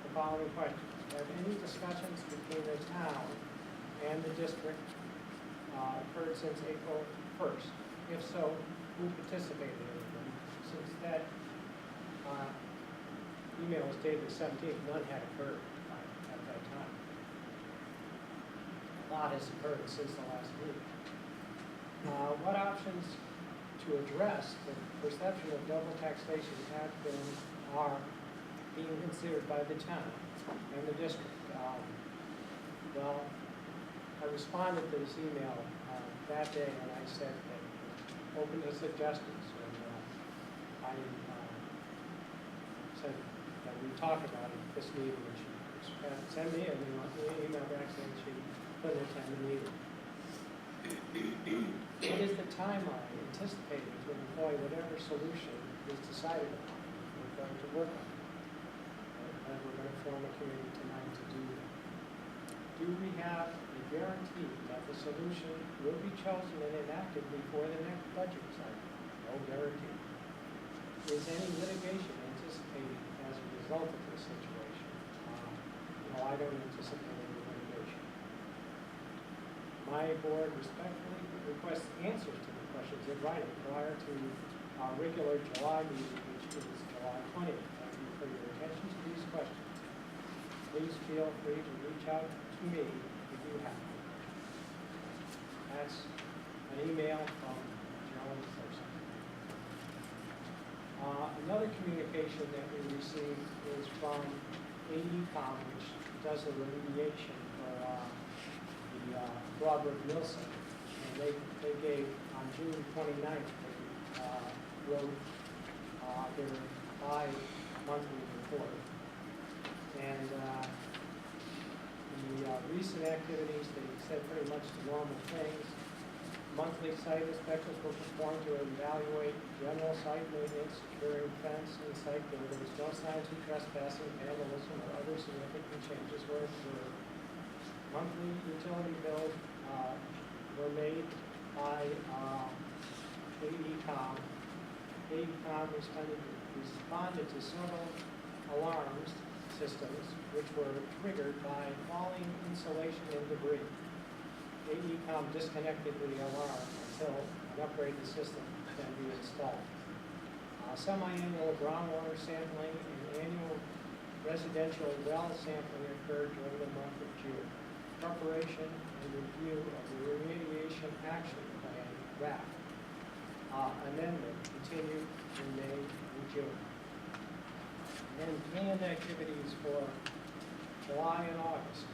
the following questions. Have any discussions between the town and the district occurred since April 1st? If so, who participated in them? Since that email was dated the 17th, none had occurred at that time. A lot has occurred since the last meeting. What options to address the perception of double taxation are being considered by the town and the district? Well, I responded to this email that day, and I said that open to suggestions, and I said that we talked about it at this meeting, and she sent me an email back saying she couldn't attend the meeting. What is the timeline anticipated to employ whatever solution is decided upon? We're going to work on it. And we're going to form a committee tonight to do that. Do we have a guarantee that the solution will be chosen and enacted before the next budget cycle? No guarantee. Is any litigation anticipated as a result of this situation? No, I don't anticipate any litigation. My board respectfully requests answers to the questions in writing prior to our regular July meeting, which is July 20th. Thank you for your attention to these questions. Please feel free to reach out to me if you have. That's an email from Gerald Thurston. Another communication that we received is from AECom, which does a remediation for the Barber Wilson. And they gave, on June 29th, they wrote their bi-monthly report. And the recent activities, they said pretty much the normal things. Monthly site inspections were performed to evaluate general site maintenance, securing fence and site buildings. No signs of trespassing, vandalism, or other significant changes were observed. monthly utility bills were made by AECom. AECom responded to several alarms systems which were triggered by falling insulation and debris. AECom disconnected the alarm until an upgraded system can be installed. Semi-annual groundwater sampling and annual residential well sampling occurred during the month of June. Preparation and review of the remediation action plan, RAP, amendment continued in May and June. And planned activities for July and August.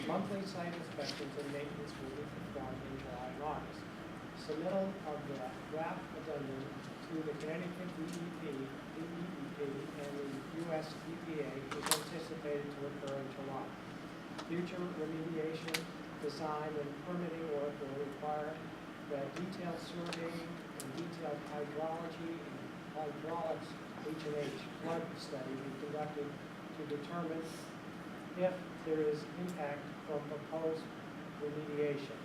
Monthly site inspections and maintenance will be performed in July and August. Submittal of the RAP addendum to the Connecticut DEP, and the US EPA is anticipated to occur in July. Future remediation, design, and permitting work will require that detailed surveying and detailed hydrology and hydraulics H&H flood study be conducted to determine if there is impact from proposed remediation.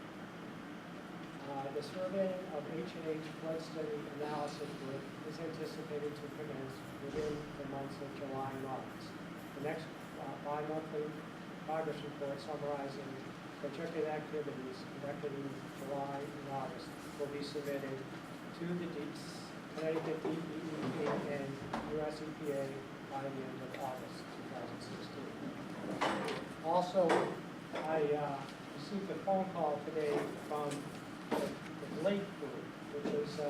The surveying of H&H flood study analysis work is anticipated to commence within the months of July and August. The next bi-monthly progress report summarizing projected activities conducted in July and August will be submitted to the Connecticut DEP and US EPA by the end of August 2016. Also, I received a phone call today from the Blake Group, which is a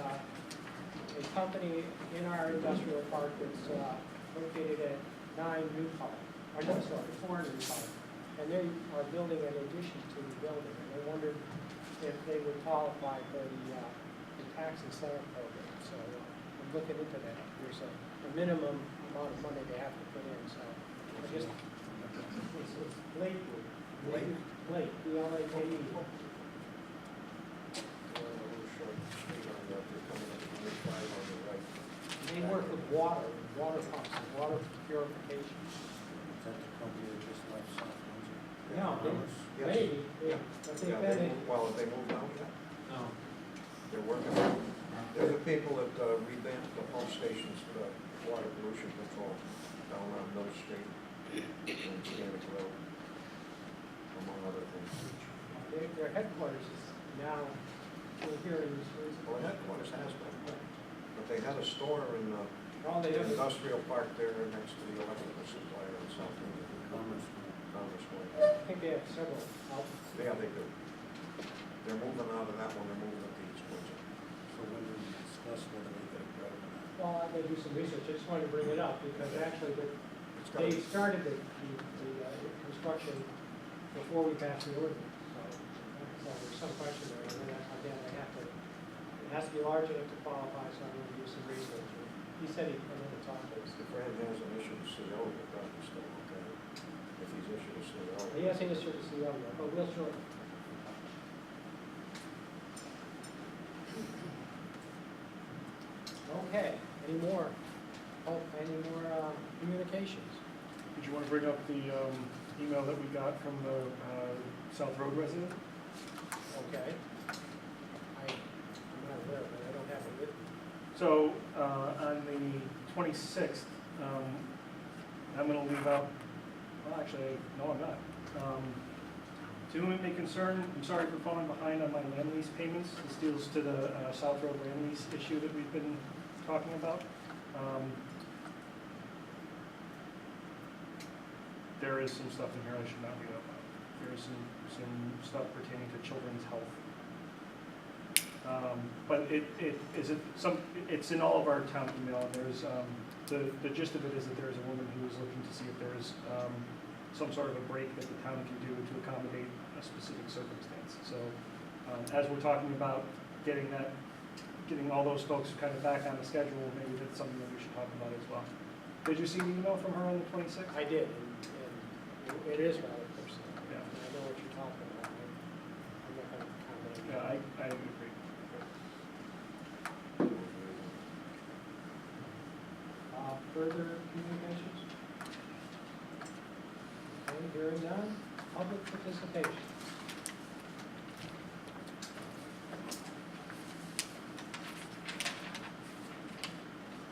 company in our industrial park that's located at 4 New Park. And they are building an addition to the building, and they wondered if they would qualify for the tax incentive program. So I'm looking into that. There's a minimum amount of money they have to put in, so I just, it's Blake Group. Blake, B-L-A-K-E. They work with water pumps, and water purification. Is that the company that just left South Windsor? No, Yes. maybe, but they've been in. Well, have they moved out yet? No. They're working, they're the people that revamped the pump stations for the water pollution control down on Mill Street and Scannick Road, among other things. Their headquarters is now here in this region. Well, headquarters has been, but they had a store in the All they have is, industrial park there next to the electrical supplier in South Windsor. Commerce. I think they have several outlets. Yeah, they do. They're moving out of that one, they're moving up to East Windsor. So when we discuss whether we get a grant or not. Well, I'm gonna do some research, I just wanted to bring it up, because actually, It's got they a- started the construction before we passed the ordinance, so there's some question there, and then again, it has to be large enough to qualify, so I'm gonna do some research. He said he'd come in and talk to us. If Fran has an issue with CO, but that's still okay. If he's issued a CO. He hasn't issued the CO yet, but we'll shortly. Okay, any more communications? Did you want to bring up the email that we got from the South Road resident? Okay. I'm not aware of it, I don't have it with me. So, on the 26th, I'm going to leave out, well, actually, no, I'm not. To whom it may concern, I'm sorry for falling behind on my land lease payments. This deals to the South Road land lease issue that we've been talking about. There is some stuff in here I should not read out loud. There is some stuff pertaining to children's health. But it's in all of our town email. There's, the gist of it is that there is a woman who is looking to see if there is some sort of a break that the town can do to accommodate a specific circumstance. So as we're talking about getting all those folks kind of back on the schedule, maybe that's something that we should talk about as well. Did you see the email from her on the 26th? I did, and it is rather personal. Yeah. I know what you're talking about. I'm not gonna comment. Yeah, I agree. Further communications? Okay, hearing none. Public participation.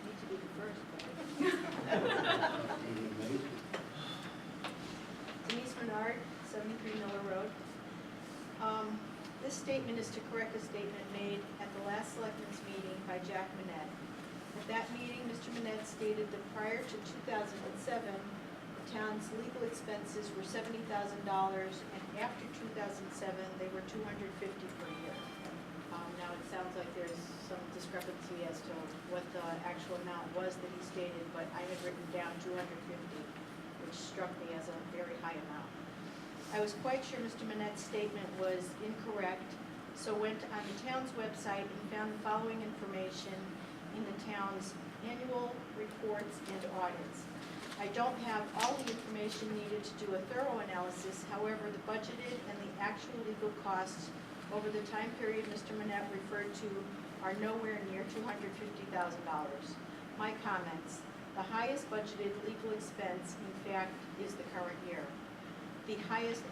Need to be the first, but. Denise Menard, 73 Miller Road. This statement is to correct a statement made at the last Selectmen's meeting by Jack Manette. At that meeting, Mr. Manette stated that prior to 2007, the town's legal expenses were $70,000, and after 2007, they were $250 per year. Now, it sounds like there's some discrepancy as to what the actual amount was that he stated, but I had written down 250, which struck me as a very high amount. I was quite sure Mr. Manette's statement was incorrect, so went on the town's website and found the following information in the town's annual reports and audits. I don't have all the information needed to do a thorough analysis, however, the budgeted and the actual legal costs over the time period Mr. Manette referred to are nowhere near $250,000. My comments: the highest budgeted legal expense, in fact, is the current year. The highest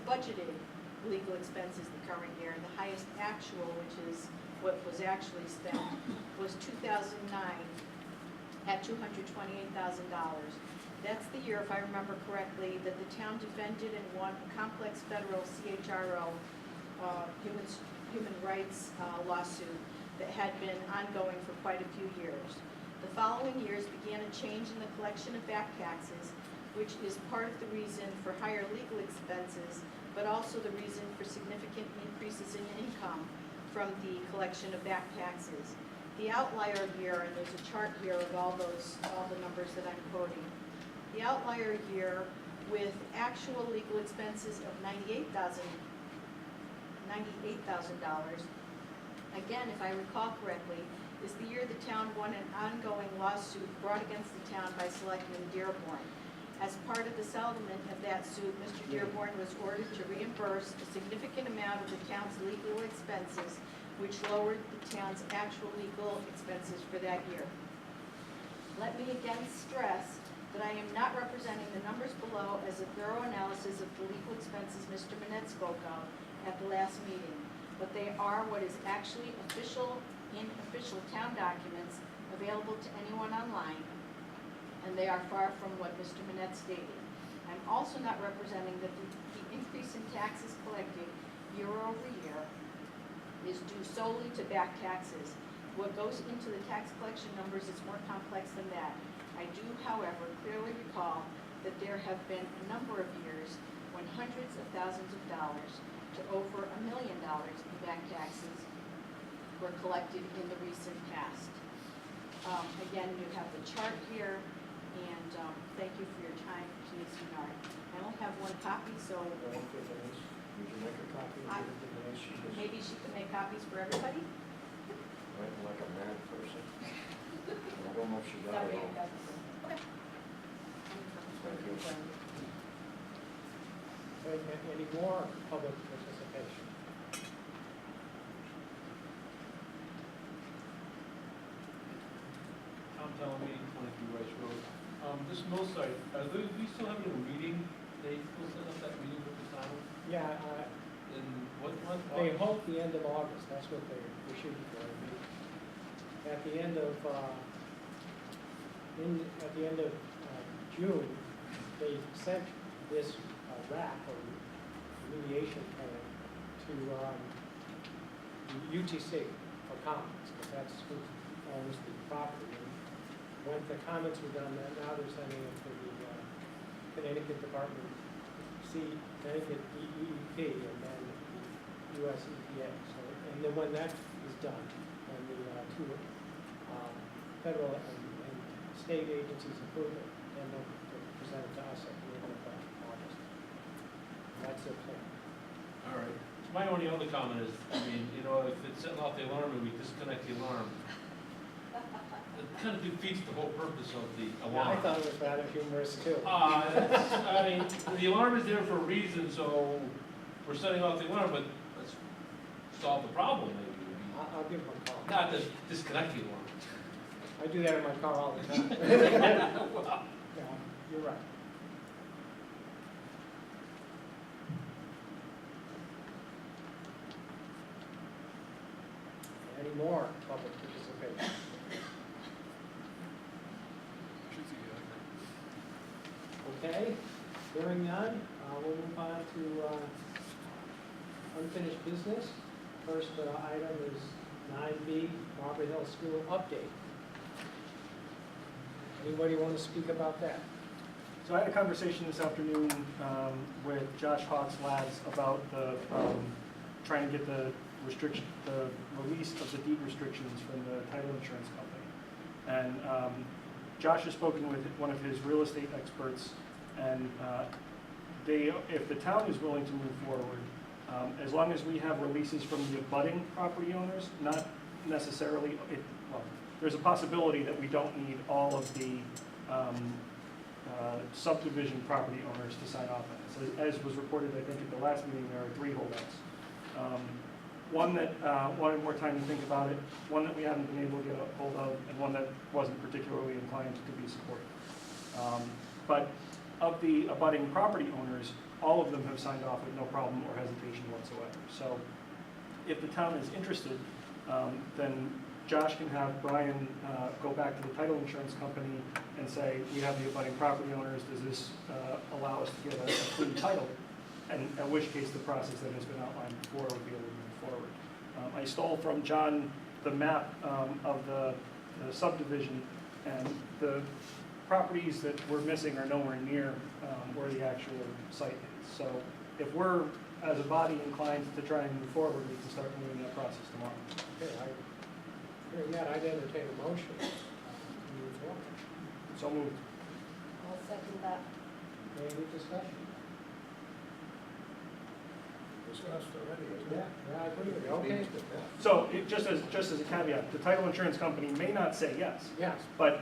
budgeted legal expense is the current year. The highest actual, which is what was actually spent, was 2009 at $228,000. That's the year, if I remember correctly, that the town defended and won a complex federal CHRO human rights lawsuit that had been ongoing for quite a few years. The following years began a change in the collection of back taxes, which is part of the reason for higher legal expenses, but also the reason for significant increases in income from the collection of back taxes. The outlier year, and there's a chart here of all the numbers that I'm quoting. The outlier year with actual legal expenses of $98,000, again, if I recall correctly, is the year the town won an ongoing lawsuit brought against the town by Selectman Dearborn. As part of the settlement of that suit, Mr. Dearborn was ordered to reimburse a significant amount of the town's legal expenses, which lowered the town's actual legal expenses for that year. Let me again stress that I am not representing the numbers below as a thorough analysis of the legal expenses Mr. Manette spoke of at the last meeting, but they are what is actually in official town documents available to anyone online, and they are far from what Mr. Manette stated. I'm also not representing that the increase in taxes collected year over year is due solely to back taxes. What goes into the tax collection numbers is more complex than that. I do, however, clearly recall that there have been a number of years when hundreds of thousands of dollars to over $1 million in back taxes were collected in the recent past. Again, you have the chart here, and thank you for your time, Denise Menard. I only have one copy, so Would you make a copy and give it to Denise? She just maybe she can make copies for everybody? writing like a mad person. I don't know if she got it all. Okay. Thank you. Any more public participation? Tom Talamy, 23 Rice Road. This mill site, we still having a meeting? They still set up that meeting with the town? Yeah, In what month? they August? hope the end of August, that's what they're shooting for. At the end of, June, they sent this RAP, or remediation plan, to UTC for comments, because that's who owns the property. And when the comments were done, now they're sending it to the Connecticut Department, Connecticut DEP, and then US EPA. So, and then when that is done, and the two federal and state agencies approve it, then they'll present it to us at the end of August. That's their plan. All right. So my only other comment is, I mean, you know, if it's setting off the alarm and we disconnect the alarm, it kind of defeats the whole purpose of the alarm. I thought it was rather humorous too. I mean, the alarm is there for a reason, so we're setting off the alarm, but let's solve the problem maybe. I'll give them a call. Not to disconnect the alarm. I do that in my car all the time. Well, Yeah, You're right. Any more public participation? Okay, hearing none, we'll move on to unfinished business. First item is 9B, Barber Hill School update. Anybody want to speak about that? So I had a conversation this afternoon with Josh Hawks' lads about the, trying to get the release of the deed restrictions from the title insurance company. And Josh has spoken with one of his real estate experts, and if the town is willing to move forward, as long as we have releases from the abutting property owners, not necessarily, there's a possibility that we don't need all of the subdivision property owners to sign off on this. As was reported, I think, at the last meeting, there are 3 holdouts. One that wanted more time to think about it, one that we haven't been able to get a hold of, and one that wasn't particularly inclined to be supportive. But of the abutting property owners, all of them have signed off with no problem or hesitation whatsoever. So if the town is interested, then Josh can have Brian go back to the title insurance company and say, we have the abutting property owners, does this allow us to get a clean title? And in which case the process that has been outlined before would be able to move forward. I stole from John the map of the subdivision, and the properties that we're missing are nowhere near where the actual site is. So if we're, as a body, inclined to try and move forward, we can start moving that process tomorrow. Okay, hearing that, I'd entertain a motion to move forward. So moved. I'll second that. Any discussion? Discussed already, isn't it? Yeah, I agree with you. Okay. So just as a caveat, the title insurance company may not say yes, Yes, but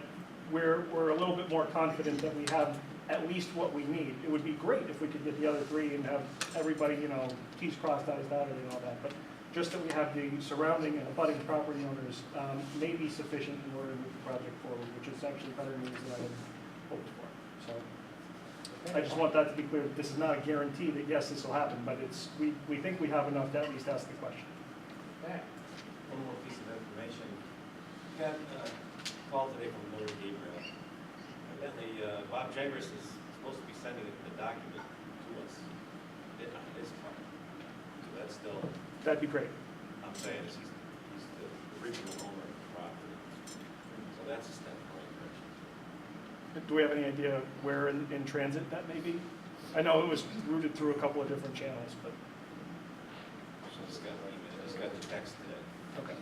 we're a little bit more confident that we have at least what we need. It would be great if we could get the other 3 and have everybody, T's crossed, I's dotted and all that, but just that we have the surrounding and abutting property owners may be sufficient in order to move the project forward, which is actually better news than I had hoped for. So I just want that to be clear, that this is not a guarantee that yes, this will happen, but we think we have enough to at least ask the question. okay. One more piece of information. Got a call today from Lawyer Gabriel. Evidently, Bob Jagris is supposed to be sending the document to us on his part. So that's still, That'd be great. I'm saying, is he's the original owner of the property. So that's a step in the right direction. Do we have any idea where in transit that may be? I know it was routed through a couple of different channels, but, So just got an email, just got the text today. okay.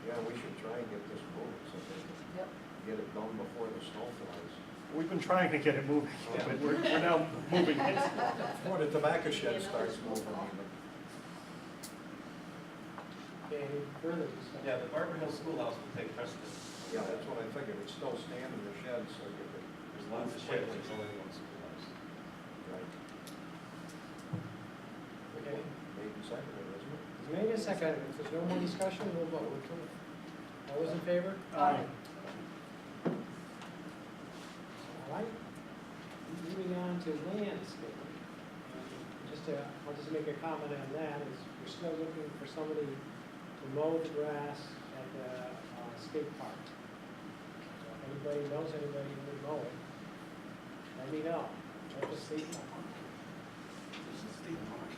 Yeah, we should try and get this moving so they Yep. can get it done before the snow flies. We've been trying to get it moving, but we're now moving it. Before the tobacco shed starts moving even. Okay, any further discussion? Yeah, the Barber Hill Schoolhouse will take precedence. Yeah, that's what I figured, it's still standing in the shed, so you could. There's lots of sheds, there's only one schoolhouse. Right. Okay. Made and seconded, isn't it? It's made a second. If there's no more discussion, we'll vote. All those in favor? Aye. All right. Moving on to landscaping. I'll just make a comment on that, is we're still looking for somebody to mow the grass at the skate park. So if anybody knows anybody who would mow it, let me know. At the skate park.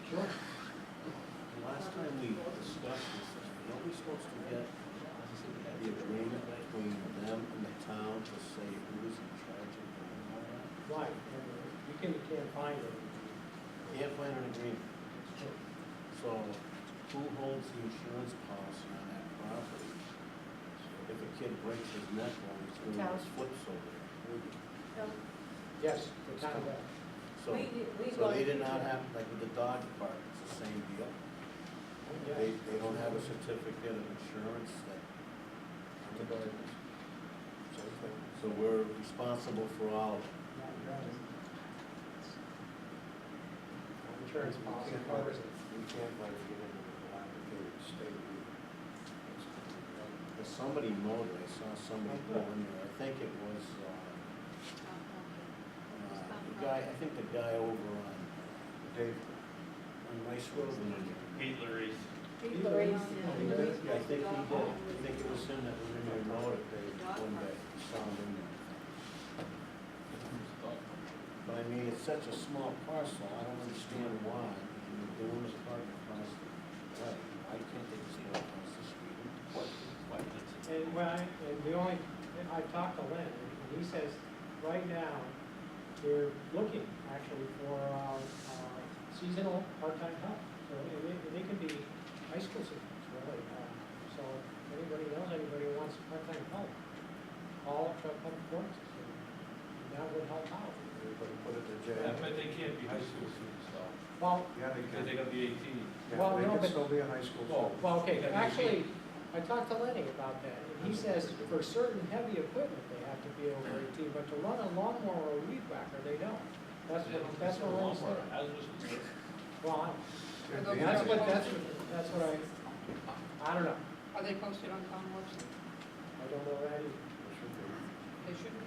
Sure. The last time we discussed this, weren't we supposed to get the agreement between them and the town to say who's in charge of doing all that? Right, and you can't find it. Can't find an agreement. So who holds the insurance policy on that property? If a kid breaks his neck while he's doing Town. his flips over there, who would- Yes, the town does. so, We so they did going- not have, like with the dog park, it's the same deal. They don't have a certificate of insurance that, On the gardens. Same thing. so we're responsible for all of it. Insurance policy covers it. We can't let it get into the dilapidated state. If somebody mowed it, I saw somebody go in there, I think it was, guy, I think the guy over on Dave, on Rice Road. Pete Larry's. Pete Larry's. Yeah, I think he did. I think it was him that was in there mowing it, Dave, one day, saw him in there. But I mean, it's such a small parcel, I don't understand why, I mean, the woman's apartment across the way, I can't take this guy across the street. And the only, I talked to Len, and he says, right now, they're looking actually for, seasonal part-time help. So, and they can be high school students, really. So, if anybody knows anybody who wants part-time help, call up to Public Works, and that would help out. Everybody put it in Yeah, jail. but they can't be high school students though, Well, Yeah, they because can. they gotta be 18. Yeah, well, they no, can but- still be a high school Well, student. well, okay, actually, I talked to Lenny about that, and he says for certain heavy equipment, they have to be over 18, but to run a lawnmower or a weed whacker, they don't. That's what Lenny said. Well, Yeah, those the that's answer- what I don't know. Are they posted on town website? I don't know that either. It should be. They should be.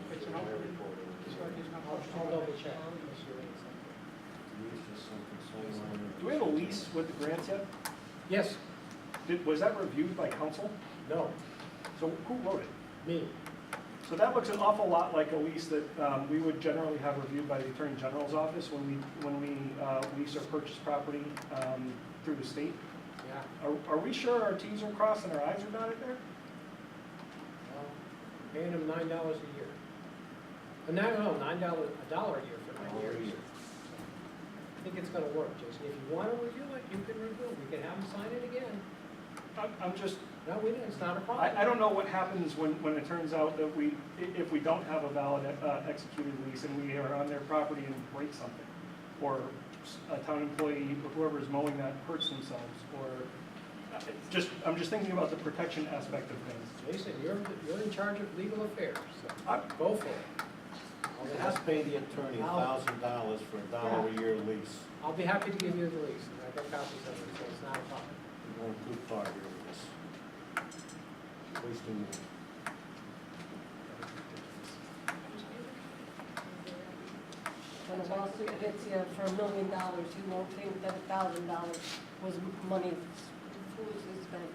If it's an Every open, report. it's not, it's not I'll posted. I'll double check. Unless you're in something. It's just something so minor. Do we have a lease with the grants yet? Yes, Was that reviewed by council? no, So who wrote it? me. So that looks an awful lot like a lease that we would generally have reviewed by the Attorney General's office when we lease or purchase property through the state. Yeah. Are we sure our Ts are crossed and our Is are dotted there? Well, paying them $9 a year. No, $9, $1 a year for 9 years. I think it's gonna work, Jason. If you wanna review it, you can review it. We can have them sign it again. I'm just, No, we didn't, it's not a problem. I don't know what happens when it turns out that if we don't have a valid executed lease and we are on their property and break something, or a town employee or whoever is mowing that hurts themselves, or I'm just thinking about the protection aspect of things. Jason, you're in charge of legal affairs, so I- go for it. They have to pay the attorney $1,000 for a $1 a year lease. I'll be happy to give you the lease, and I've got copies of it, so it's not a problem. You're going too far here with this. Wasting money. When a lawsuit hits you for $1 million, you won't think that $1,000 was money foolishly spent.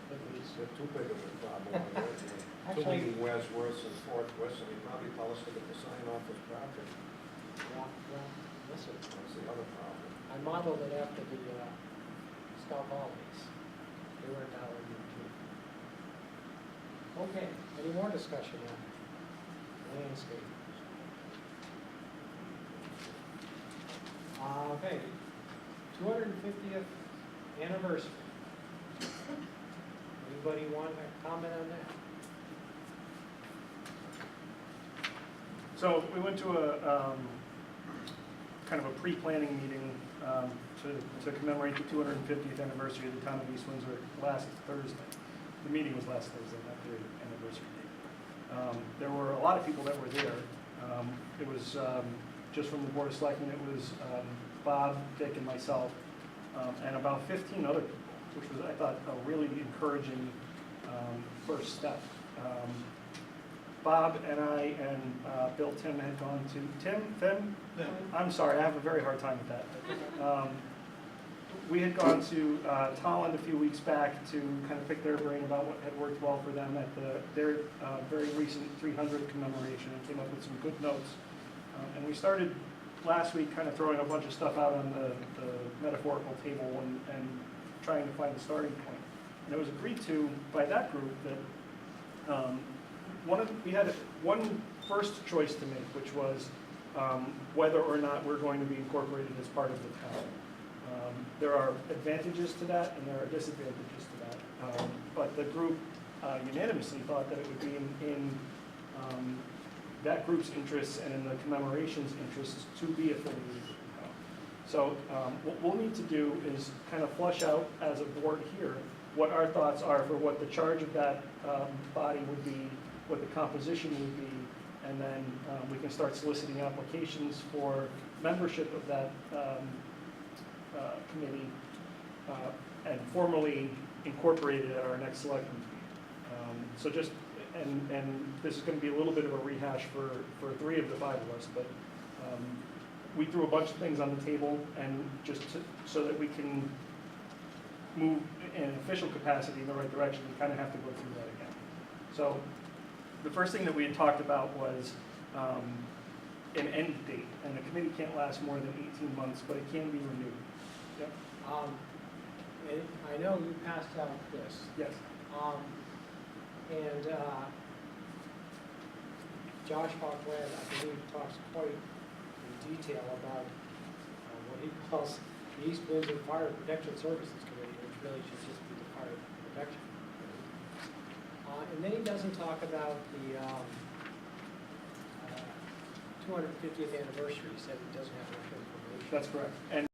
They're too big of a problem already. Too Actually- many West Worths and Fort West, and he probably tell us to get the sign off his property. Well, listen, That's the other problem. I modeled it after the Scout Hall lease. They were $1 a year too. Okay, any more discussion on landscape? Okay, 250th anniversary. Anybody want to comment on that? So we went to a kind of a pre-planning meeting to commemorate the 250th anniversary of the town of East Windsor last Thursday. The meeting was last Thursday, not the anniversary date. There were a lot of people that were there. It was just from the Board of Selectmen, it was Bob, Dick, and myself, and about 15 other people, which was, I thought, a really encouraging first step. Bob and I and Bill Tim had gone to, Tim? I'm sorry, I have a very hard time with that. We had gone to Tolland a few weeks back to kind of pick their brain about what had worked well for them at their very recent 300th commemoration, and came up with some good notes. And we started last week kind of throwing a bunch of stuff out on the metaphorical table and trying to find a starting point. And it was agreed to by that group that we had one first choice to make, which was whether or not we're going to be incorporated as part of the town. There are advantages to that and there are disadvantages to that. But the group unanimously thought that it would be in that group's interests and in the commemoration's interests to be affiliated with the town. So what we'll need to do is kind of flush out as a board here what our thoughts are for what the charge of that body would be, what the composition would be, and then we can start soliciting applications for membership of that committee and formally incorporate it at our next selectmen's meeting. So just and this is gonna be a little bit of a rehash for three of the five of us, but we threw a bunch of things on the table, and so that we can move in an official capacity in the right direction, we kind of have to go through that again. So the first thing that we had talked about was an end date, and the committee can't last more than 18 months, but it can be renewed. Yep. And I know you passed out this, Yes. and Josh Hawkland, I believe, talks quite in detail about what he calls the East Windsor Fire Protection Services Committee, which really should just be the Fire Protection Committee. And then he doesn't talk about the 250th anniversary. He said he doesn't have enough information. That's correct. And